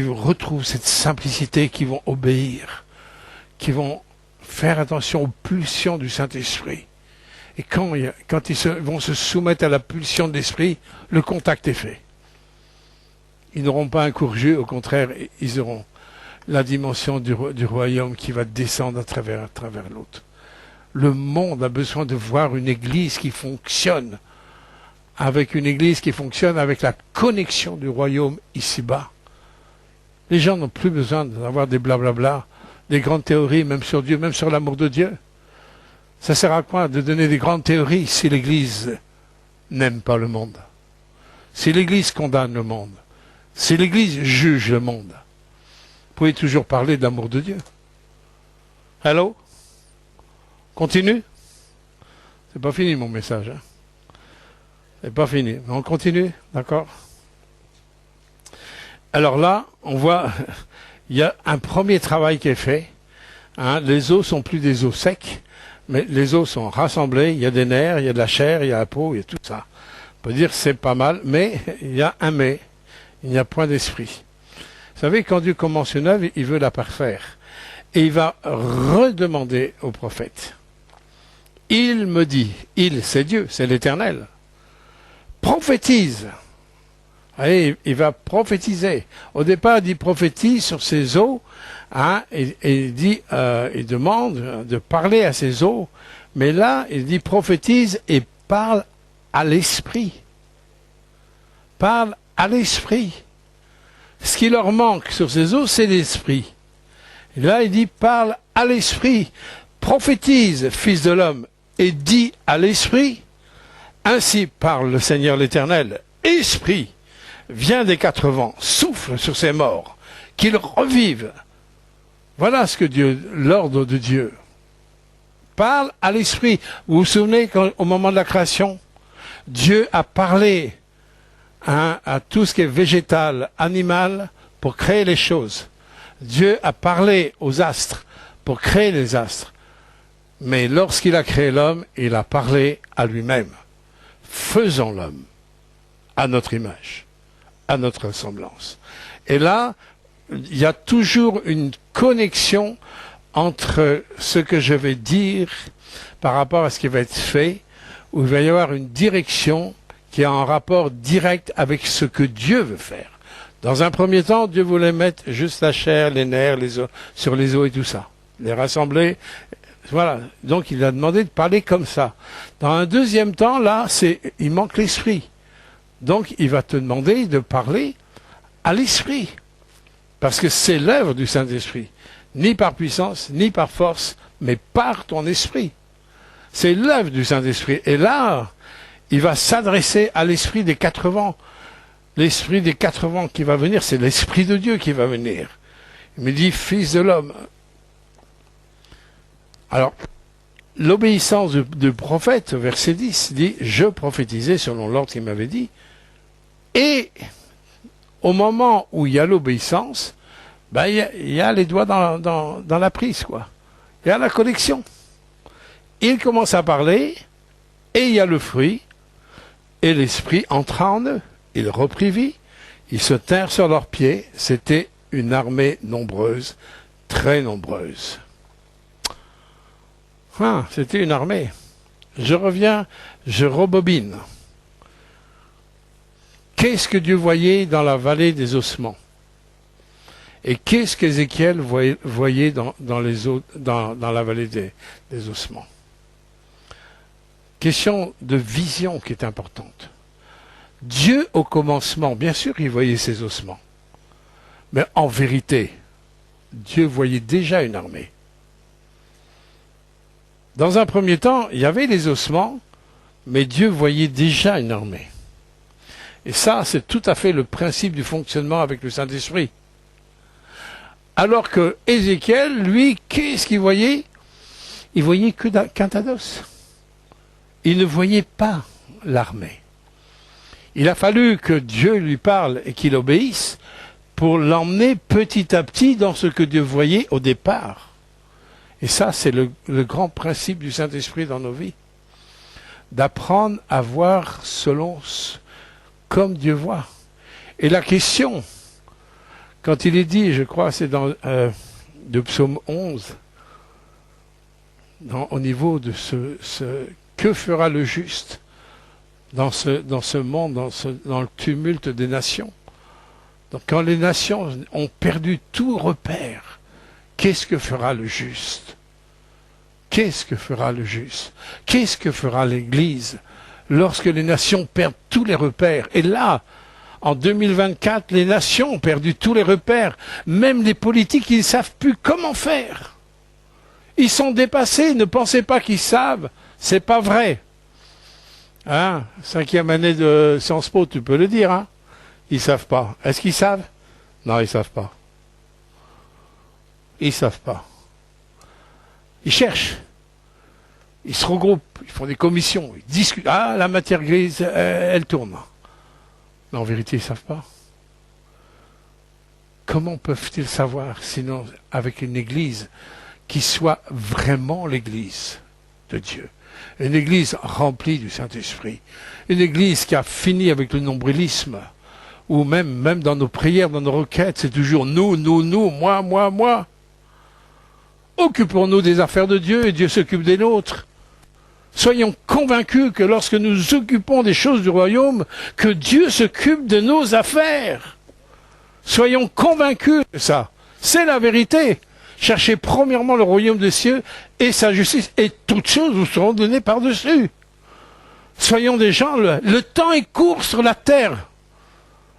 retrouvent cette simplicité, qui vont obéir, qui vont faire attention aux pulsions du Saint-Esprit. Et quand ils vont se soumettre à la pulsion de l'Esprit, le contact est fait. Ils n'auront pas un court jeu, au contraire, ils auront la dimension du royaume qui va descendre à travers l'autre. Le monde a besoin de voir une église qui fonctionne, avec la connexion du royaume ici-bas. Les gens n'ont plus besoin d'avoir des blablabla, des grandes théories, même sur Dieu, même sur l'amour de Dieu. Ça sert à quoi de donner des grandes théories si l'Église n'aime pas le monde? Si l'Église condamne le monde? Si l'Église juge le monde? Vous pouvez toujours parler de l'amour de Dieu. Allô? Continue? C'est pas fini mon message. Hein? C'est pas fini. On continue, d'accord? Alors là, on voit, il y a un premier travail qui est fait. Hein, les os sont plus des os secs, mais les os sont rassemblés. Il y a des nerfs, il y a de la chair, il y a la peau, il y a tout ça. On peut dire que c'est pas mal, mais il y a un mais. Il n'y a point d'esprit. Vous savez, quand Dieu commence une œuvre, il veut la parfaire. Et il va redemander au prophète. Il me dit, c'est Dieu, c'est l'Éternel. Prophétise. Et il va prophétiser. Au départ, il dit prophétise sur ses eaux, hein, et il demande de parler à ses eaux, mais là, il dit prophétise et parle à l'esprit. Parle à l'esprit. Ce qui leur manque sur ces eaux, c'est l'esprit. Et là, il dit parle à l'esprit, prophétise, fils de l'homme, et dit à l'esprit, ainsi parle le Seigneur l'Éternel, esprit. Viens des 4 vents, souffle sur ces morts, qu'ils revivent. Voilà ce que l'ordre de Dieu. Parle à l'esprit. Vous vous souvenez qu'au moment de la création, Dieu a parlé à tout ce qui est végétal, animal, pour créer les choses. Dieu a parlé aux astres pour créer les astres. Mais lorsqu'il a créé l'homme, il a parlé à lui-même. Faisons l'homme à notre image, à notre ressemblance. Et là, il y a toujours une connexion entre ce que je vais dire par rapport à ce qui va être fait, où il va y avoir une direction qui est en rapport direct avec ce que Dieu veut faire. Dans un premier temps, Dieu voulait mettre juste la chair, les nerfs, les os, sur les os et tout ça. Les rassembler. Voilà. Donc il a demandé de parler comme ça. Dans un deuxième temps, là, il manque l'esprit. Donc il va te demander de parler à l'esprit. Parce que c'est l'œuvre du Saint-Esprit. Ni par puissance, ni par force, mais par ton esprit. C'est l'œuvre du Saint-Esprit. Et là, il va s'adresser à l'esprit des 4 vents. L'esprit des 4 vents qui va venir, c'est l'esprit de Dieu qui va venir. Il me dit, fils de l'homme. Alors, l'obéissance du prophète, verset 10, dit, je prophétisais selon l'ordre qu'il m'avait dit. Et, au moment où il y a l'obéissance, Ben, il y a les doigts dans la prise, quoi. Il y a la collection. Il commence à parler, et il y a le fruit, et l'esprit entra en eux. Il reprit vie, ils se tinrent sur leurs pieds, c'était une armée nombreuse, très nombreuse. Ah, c'était une armée. Je reviens, je rebobine. Qu'est-ce que Dieu voyait dans la vallée des ossements? Et qu'est-ce qu'Ézéchiel voyait dans la vallée des ossements? Question de vision qui est importante. Dieu, au commencement, bien sûr, il voyait ses ossements. Mais en vérité, Dieu voyait déjà une armée. Dans un premier temps, il y avait les ossements, mais Dieu voyait déjà une armée. Et ça, c'est tout à fait le principe du fonctionnement avec le Saint-Esprit. Alors que Ézéchiel, lui, qu'est-ce qu'il voyait? Il voyait qu'un tas d'os. Il ne voyait pas l'armée. Il a fallu que Dieu lui parle et qu'il obéisse pour l'emmener petit à petit dans ce que Dieu voyait au départ. Et ça, c'est le grand principe du Saint-Esprit dans nos vies. D'apprendre à voir comme Dieu voit. Et la question, quand il est dit, je crois, c'est dans le psaume 11, au niveau de que fera le juste dans ce monde, dans le tumulte des nations. Donc quand les nations ont perdu tout repère, qu'est-ce que fera le juste? Qu'est-ce que fera le juste? Qu'est-ce que fera l'Église lorsque les nations perdent tous les repères? Et là, en 2024, les nations ont perdu tous les repères. Même les politiques, ils ne savent plus comment faire. Ils sont dépassés, ne pensez pas qu'ils savent. C'est pas vrai. Hein? 5e année de Sciences Po, tu peux le dire, hein? Ils savent pas. Est-ce qu'ils savent? Non, ils savent pas. Ils savent pas. Ils cherchent. Ils se regroupent, ils font des commissions, ils discutent. Ah, la matière grise, elle tourne. Mais en vérité, ils ne savent pas. Comment peuvent-ils savoir, sinon avec une église qui soit vraiment l'église de Dieu? Une église remplie du Saint-Esprit. Une église qui a fini avec le nombrilisme. Ou même dans nos prières, dans nos requêtes, c'est toujours nous, moi. Occupons-nous des affaires de Dieu et Dieu s'occupe des nôtres. Soyons convaincus que lorsque nous nous occupons des choses du royaume, que Dieu s'occupe de nos affaires. Soyons convaincus de ça. C'est la vérité. Cherchez premièrement le royaume des cieux et sa justice, et toutes choses vous seront données par-dessus. Soyons des gens, le temps est court sur la terre.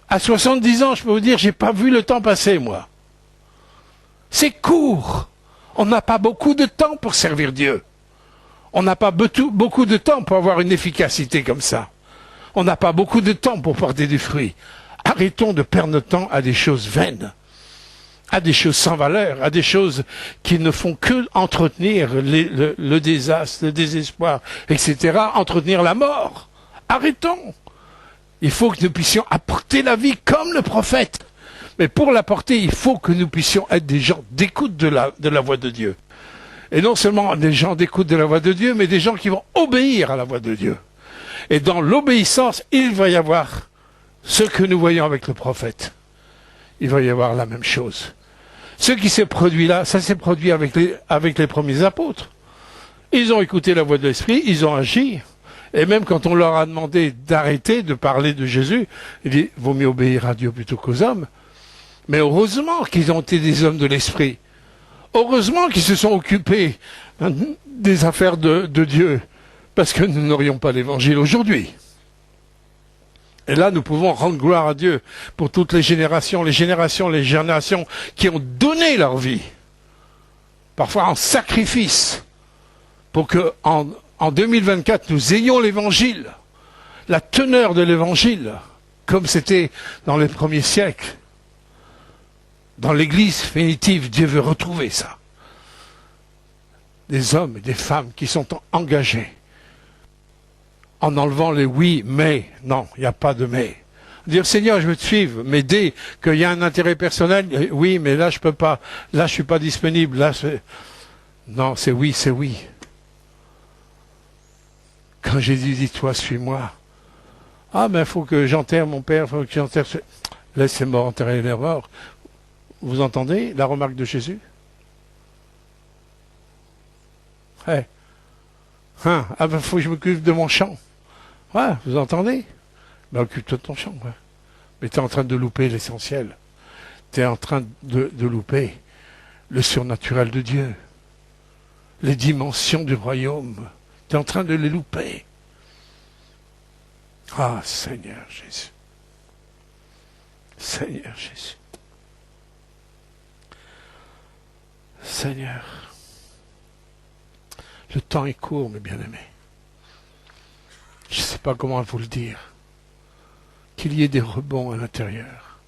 À 70 ans, je peux vous dire, j'ai pas vu le temps passer, moi. C'est court. On n'a pas beaucoup de temps pour servir Dieu. On n'a pas beaucoup de temps pour avoir une efficacité comme ça. On n'a pas beaucoup de temps pour porter des fruits. Arrêtons de perdre notre temps à des choses vaines, à des choses sans valeur, à des choses qui ne font que entretenir le désastre, le désespoir, etc., entretenir la mort. Arrêtons. Il faut que nous puissions apporter la vie comme le prophète. Mais pour l'apporter, il faut que nous puissions être des gens d'écoute de la voix de Dieu. Et non seulement des gens d'écoute de la voix de Dieu, mais des gens qui vont obéir à la voix de Dieu. Et dans l'obéissance, il va y avoir ce que nous voyons avec le prophète. Il va y avoir la même chose. Ce qui s'est produit là, ça s'est produit avec les premiers apôtres. Ils ont écouté la voix de l'Esprit, ils ont agi. Et même quand on leur a demandé d'arrêter de parler de Jésus, il dit, vaut mieux obéir à Dieu plutôt qu'aux hommes. Mais heureusement qu'ils ont été des hommes de l'Esprit. Heureusement qu'ils se sont occupés des affaires de Dieu, parce que nous n'aurions pas l'évangile aujourd'hui. Et là, nous pouvons rendre gloire à Dieu pour toutes les générations qui ont donné leur vie, parfois en sacrifice, pour que en 2024, nous ayons l'évangile, la teneur de l'évangile, comme c'était dans les premiers siècles. Dans l'église définitive, Dieu veut retrouver ça. Des hommes et des femmes qui sont engagés en enlevant les oui, mais, non, il n'y a pas de mais. Dire Seigneur, je veux te suivre, mais dès qu'il y a un intérêt personnel, oui, mais là je peux pas, là je suis pas disponible, là c'est... Non, c'est oui, c'est oui. Quand Jésus dit toi, suis-moi. Ah ben faut que j'enterre mon père, faut que j'enterre... Laissez-moi enterrer les morts. Vous entendez la remarque de Jésus? Ouais. Hein, ah ben faut que je m'occupe de mon champ. Ouais, vous entendez? Ben occupe-toi de ton champ, ouais. Mais tu es en train de louper l'essentiel. Tu es en train de louper le surnaturel de Dieu. Les dimensions du royaume. Tu es en train de les louper. Ah, Seigneur Jésus. Seigneur Jésus. Seigneur. Le temps est court, mes bien-aimés. Je ne sais pas comment vous le dire. Qu'il y ait des rebonds à l'intérieur.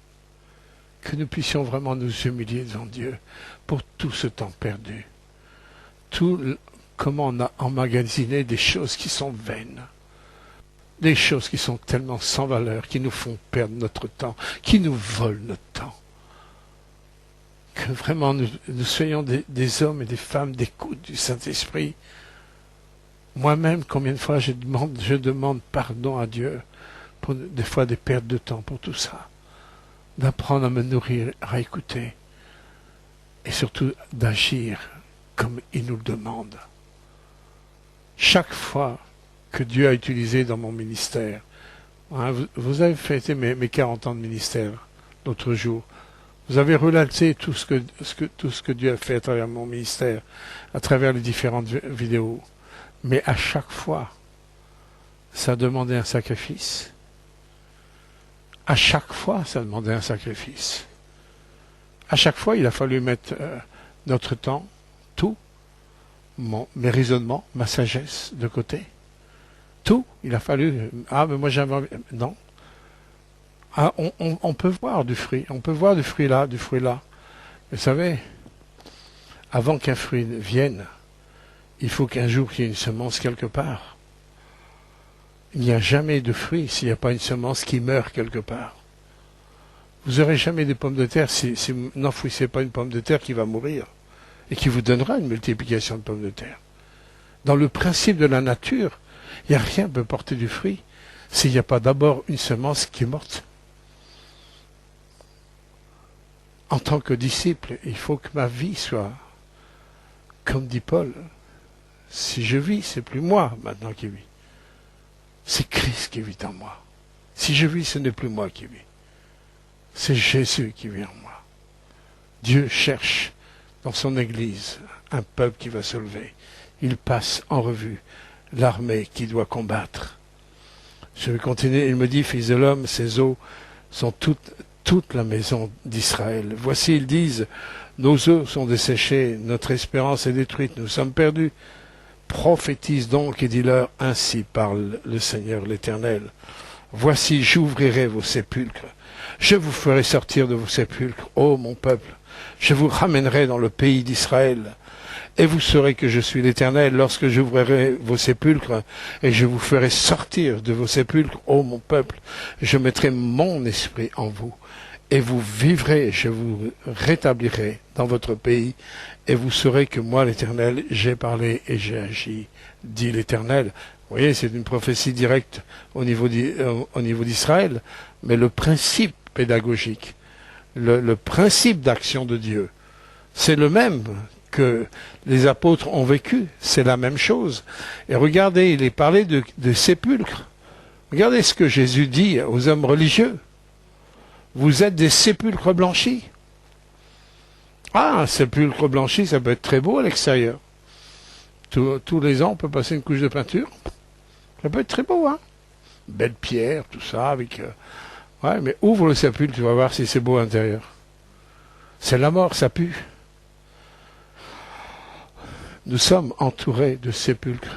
Que nous puissions vraiment nous humilier devant Dieu pour tout ce temps perdu. Comment on a emmagasiné des choses qui sont vaines. Des choses qui sont tellement sans valeur, qui nous font perdre notre temps, qui nous volent notre temps. Que vraiment nous soyons des hommes et des femmes d'écoute du Saint-Esprit. Moi-même, combien de fois je demande pardon à Dieu pour des fois des pertes de temps pour tout ça. D'apprendre à me nourrir, à écouter. Et surtout d'agir comme il nous le demande. Chaque fois que Dieu a utilisé dans mon ministère, hein, vous avez fêté mes 40 ans de ministère l'autre jour. Vous avez relaté tout ce que Dieu a fait à travers mon ministère, à travers les différentes vidéos. Mais à chaque fois, ça demandait un sacrifice. À chaque fois, ça demandait un sacrifice. À chaque fois, il a fallu mettre notre temps, tout, mes raisonnements, ma sagesse de côté. Tout, il a fallu... Ah, mais moi j'avais envie... Non. Ah, on peut voir du fruit. On peut voir du fruit là, du fruit là. Vous savez, avant qu'un fruit vienne, il faut qu'un jour il y ait une semence quelque part. Il n'y a jamais de fruit s'il n'y a pas une semence qui meurt quelque part. Vous n'aurez jamais des pommes de terre si vous n'enfouissez pas une pomme de terre qui va mourir et qui vous donnera une multiplication de pommes de terre. Dans le principe de la nature, il n'y a rien qui peut porter du fruit s'il n'y a pas d'abord une semence qui est morte. En tant que disciple, il faut que ma vie soit, comme dit Paul, si je vis, c'est plus moi maintenant qui vis. C'est Christ qui vit en moi. Si je vis, ce n'est plus moi qui vis. C'est Jésus qui vit en moi. Dieu cherche dans son Église un peuple qui va se lever. Il passe en revue l'armée qui doit combattre. Je vais continuer. Il me dit, fils de l'homme, ces eaux sont toute la maison d'Israël. Voici, ils disent, nos eaux sont desséchées, notre espérance est détruite, nous sommes perdus. Prophétise donc et dis-leur, ainsi parle le Seigneur l'Éternel. Voici, j'ouvrirai vos sépulcres. Je vous ferai sortir de vos sépulcres, ô mon peuple. Je vous ramènerai dans le pays d'Israël. Et vous saurez que je suis l'Éternel lorsque j'ouvrirai vos sépulcres et je vous ferai sortir de vos sépulcres, ô mon peuple. Je mettrai mon esprit en vous et vous vivrez, je vous rétablirai dans votre pays et vous saurez que moi, l'Éternel, j'ai parlé et j'ai agi, dit l'Éternel. Vous voyez, c'est une prophétie directe au niveau d'Israël, mais le principe pédagogique, le principe d'action de Dieu, c'est le même que les apôtres ont vécu, c'est la même chose. Et regardez, il est parlé de sépulcres. Regardez ce que Jésus dit aux hommes religieux. Vous êtes des sépulcres blanchis. Ah, un sépulcre blanchi, ça peut être très beau à l'extérieur. Tous les ans, on peut passer une couche de peinture. Ça peut être très beau, hein. Belle pierre, tout ça, avec... Ouais, mais ouvre le sépulcre, tu vas voir si c'est beau à l'intérieur. C'est la mort, ça pue. Nous sommes entourés de sépulcres.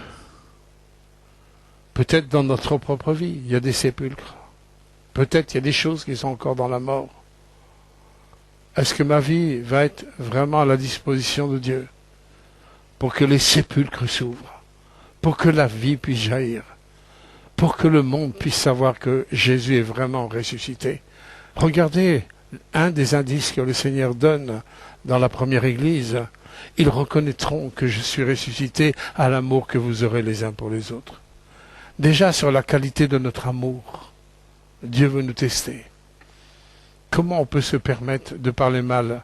Peut-être dans notre propre vie, il y a des sépulcres. Peut-être il y a des choses qui sont encore dans la mort. Est-ce que ma vie va être vraiment à la disposition de Dieu pour que les sépulcres s'ouvrent, pour que la vie puisse jaillir, pour que le monde puisse savoir que Jésus est vraiment ressuscité. Regardez un des indices que le Seigneur donne dans la première Église. Ils reconnaîtront que je suis ressuscité à l'amour que vous aurez les uns pour les autres. Déjà sur la qualité de notre amour, Dieu veut nous tester. Comment on peut se permettre de parler mal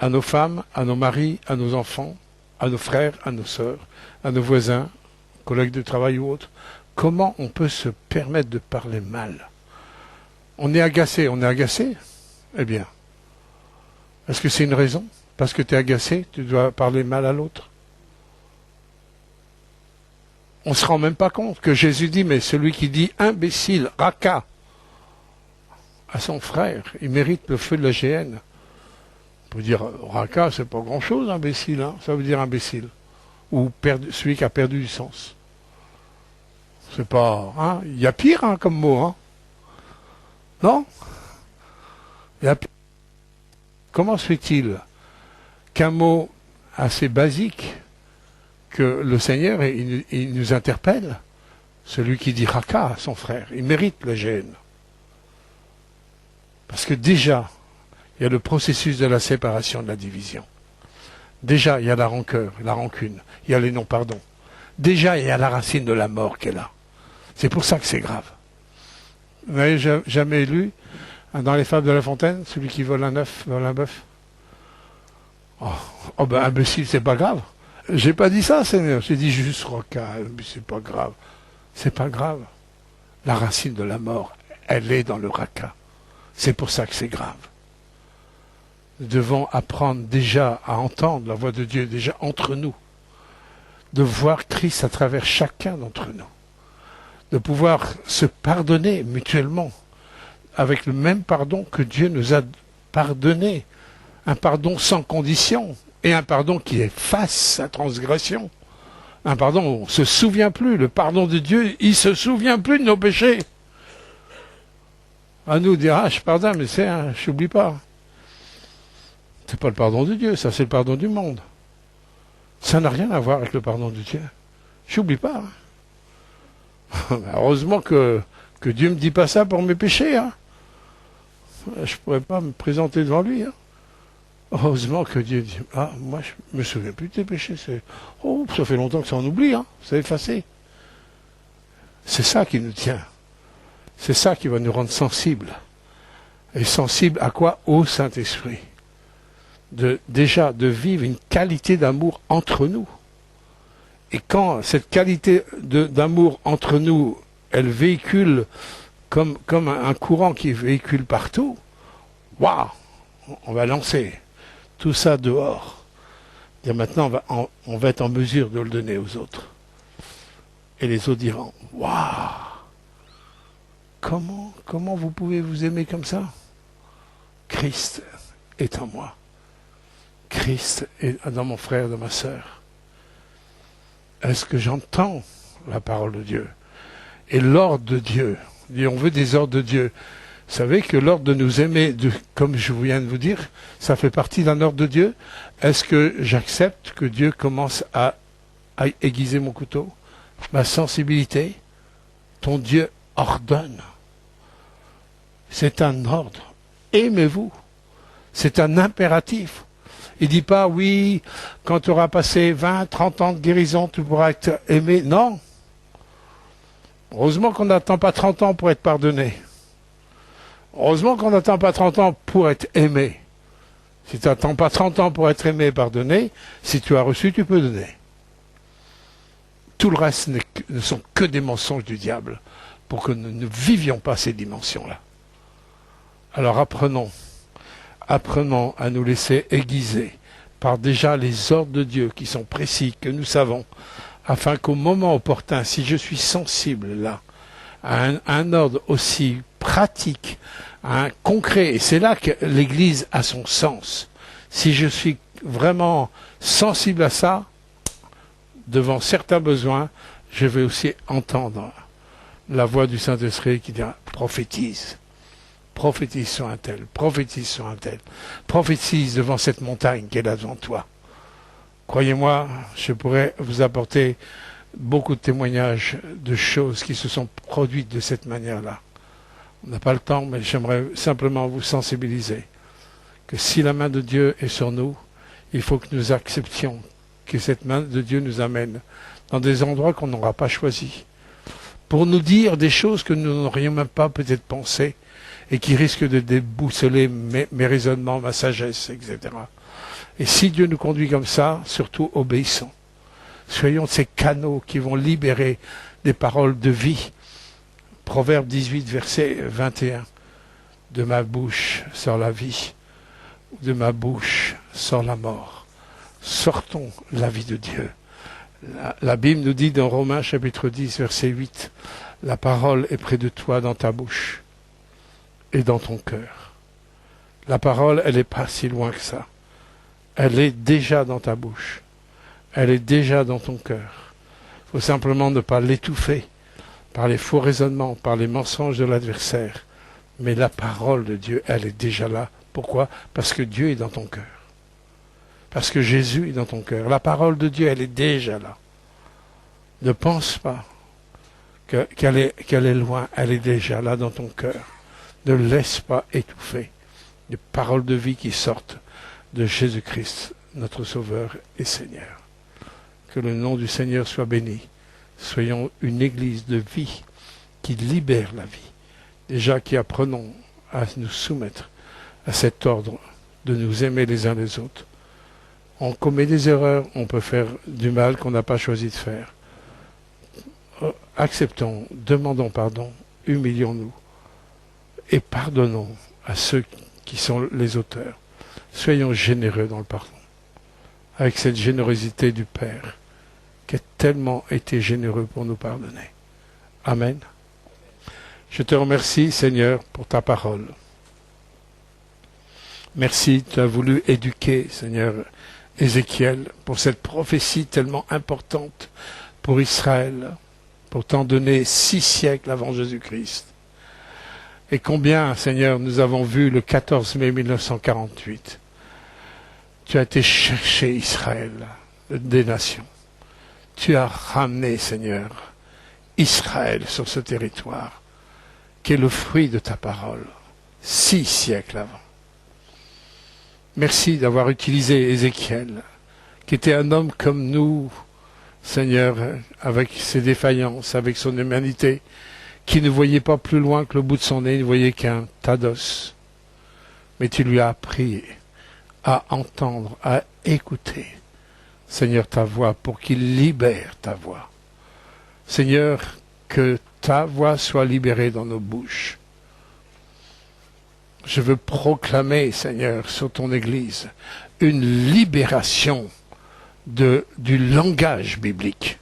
à nos femmes, à nos maris, à nos enfants, à nos frères, à nos sœurs, à nos voisins, collègues de travail ou autres? Comment on peut se permettre de parler mal? On est agacé. Eh bien, est-ce que c'est une raison? Parce que tu es agacé, tu dois parler mal à l'autre? On ne se rend même pas compte que Jésus dit, mais celui qui dit imbécile, raka, à son frère, il mérite le feu de la géhenne. On peut dire, raka, c'est pas grand-chose, imbécile, hein? Ça veut dire imbécile. Ou celui qui a perdu du sens. C'est pas... Hein? Il y a pire hein, comme mot, hein? Non? Il y a pire. Comment se fait-il qu'un mot assez basique, que le Seigneur, il nous interpelle, celui qui dit raka à son frère, il mérite la gêne. Parce que déjà, il y a le processus de la séparation, de la division. Déjà, il y a la rancœur, la rancune, il y a les non-pardons. Déjà, il y a la racine de la mort qui est là. C'est pour ça que c'est grave. Vous n'avez jamais lu dans les Fables de La Fontaine, celui qui vole un œuf, vole un bœuf? Oh ben imbécile, c'est pas grave. J'ai pas dit ça, Seigneur. J'ai dit juste rocaille, mais c'est pas grave. C'est pas grave. La racine de la mort, elle est dans le raka. C'est pour ça que c'est grave. Nous devons apprendre déjà à entendre la voix de Dieu, déjà entre nous. De voir Christ à travers chacun d'entre nous. De pouvoir se pardonner mutuellement avec le même pardon que Dieu nous a pardonné. Un pardon sans condition et un pardon qui efface sa transgression. Un pardon où on ne se souvient plus. Le pardon de Dieu, il ne se souvient plus de nos péchés. À nous dire, ah je pardonne, mais je n'oublie pas. C'est pas le pardon de Dieu, ça c'est le pardon du monde. Ça n'a rien à voir avec le pardon de Dieu. J'oublie pas. Heureusement que Dieu ne me dit pas ça pour mes péchés. Hein. Je ne pourrais pas me présenter devant lui. Hein. Heureusement que Dieu dit, ah, moi je me souviens plus de tes péchés. Oh, ça fait longtemps que ça en oublie. Hein. C'est effacé. C'est ça qui nous tient. C'est ça qui va nous rendre sensibles. Et sensibles à quoi? Au Saint-Esprit. Déjà de vivre une qualité d'amour entre nous. Et quand cette qualité d'amour entre nous, elle véhicule comme un courant qui véhicule partout, waouh, on va lancer tout ça dehors. Et maintenant, on va être en mesure de le donner aux autres. Et les autres diront, waouh, comment vous pouvez vous aimer comme ça? Christ est en moi. Christ est dans mon frère, dans ma sœur. Est-ce que j'entends la parole de Dieu? Et l'ordre de Dieu. On veut des ordres de Dieu. Vous savez que l'ordre de nous aimer, comme je viens de vous dire, ça fait partie d'un ordre de Dieu. Est-ce que j'accepte que Dieu commence à aiguiser mon couteau? Ma sensibilité? Ton Dieu ordonne. C'est un ordre. Aimez-vous. C'est un impératif. Il ne dit pas, oui, quand tu auras passé 20, 30 ans de guérison, tu pourras être aimé. Non. Heureusement qu'on n'attend pas 30 ans pour être pardonné. Heureusement qu'on n'attend pas 30 ans pour être aimé. Si tu n'attends pas 30 ans pour être aimé et pardonné, si tu as reçu, tu peux donner. Tout le reste ne sont que des mensonges du diable pour que nous ne vivions pas ces dimensions-là. Alors apprenons à nous laisser aiguiser par déjà les ordres de Dieu qui sont précis, que nous savons, afin qu'au moment opportun, si je suis sensible là, à un ordre aussi pratique, à un concret, et c'est là que l'Église a son sens. Si je suis vraiment sensible à ça, devant certains besoins, je vais aussi entendre la voix du Saint-Esprit qui dira « prophétise ». Prophétise sur un tel, prophétise sur un tel, prophétise devant cette montagne qui est là devant toi. Croyez-moi, je pourrais vous apporter beaucoup de témoignages de choses qui se sont produites de cette manière-là. On n'a pas le temps, mais j'aimerais simplement vous sensibiliser que si la main de Dieu est sur nous, il faut que nous acceptions que cette main de Dieu nous amène dans des endroits qu'on n'aura pas choisis, pour nous dire des choses que nous n'aurions même pas peut-être pensé et qui risquent de déboussoler mes raisonnements, ma sagesse, etc. Et si Dieu nous conduit comme ça, surtout obéissons. Soyons ces canaux qui vont libérer des paroles de vie. Proverbe 18, verset 21. De ma bouche sort la vie, de ma bouche sort la mort. Sortons la vie de Dieu. La Bible nous dit dans Romains chapitre 10, verset 8, la parole est près de toi dans ta bouche et dans ton cœur. La parole, elle n'est pas si loin que ça. Elle est déjà dans ta bouche. Elle est déjà dans ton cœur. Il faut simplement ne pas l'étouffer par les faux raisonnements, par les mensonges de l'adversaire. Mais la parole de Dieu, elle est déjà là. Pourquoi? Parce que Dieu est dans ton cœur. Parce que Jésus est dans ton cœur. La parole de Dieu, elle est déjà là. Ne pense pas qu'elle est loin. Elle est déjà là dans ton cœur. Ne laisse pas étouffer les paroles de vie qui sortent de Jésus-Christ, notre Sauveur et Seigneur. Que le nom du Seigneur soit béni. Soyons une église de vie qui libère la vie. Déjà qui apprenons à nous soumettre à cet ordre de nous aimer les uns les autres. On commet des erreurs, on peut faire du mal qu'on n'a pas choisi de faire. Acceptons, demandons pardon, humilions-nous et pardonnons à ceux qui sont les auteurs. Soyons généreux dans le pardon, avec cette générosité du Père qui a tellement été généreux pour nous pardonner. Amen. Je te remercie, Seigneur, pour ta parole. Merci, tu as voulu éduquer, Seigneur, Ézéchiel, pour cette prophétie tellement importante pour Israël, pour t'en donner 6 siècles avant Jésus-Christ. Et combien, Seigneur, nous avons vu le 14 mai 1948. Tu as été chercher Israël des nations. Tu as ramené, Seigneur, Israël sur ce territoire, qui est le fruit de ta parole, 6 siècles avant. Merci d'avoir utilisé Ézéchiel, qui était un homme comme nous, Seigneur, avec ses défaillances, avec son humanité, qui ne voyait pas plus loin que le bout de son nez, il ne voyait qu'un tas d'os. Mais tu lui as appris à entendre, à écouter, Seigneur, ta voix, pour qu'il libère ta voix. Seigneur, que ta voix soit libérée dans nos bouches. Je veux proclamer, Seigneur, sur ton Église, une libération du langage biblique.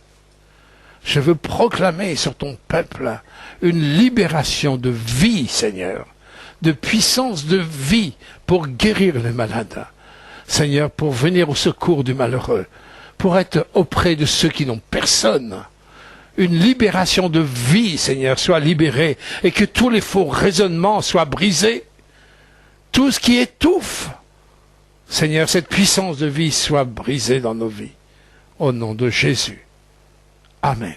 Je veux proclamer sur ton peuple une libération de vie, Seigneur, de puissance de vie pour guérir les malades. Seigneur, pour venir au secours du malheureux, pour être auprès de ceux qui n'ont personne. Une libération de vie, Seigneur, soit libérée et que tous les faux raisonnements soient brisés. Tout ce qui étouffe, Seigneur, cette puissance de vie soit brisée dans nos vies. Au nom de Jésus. Amen.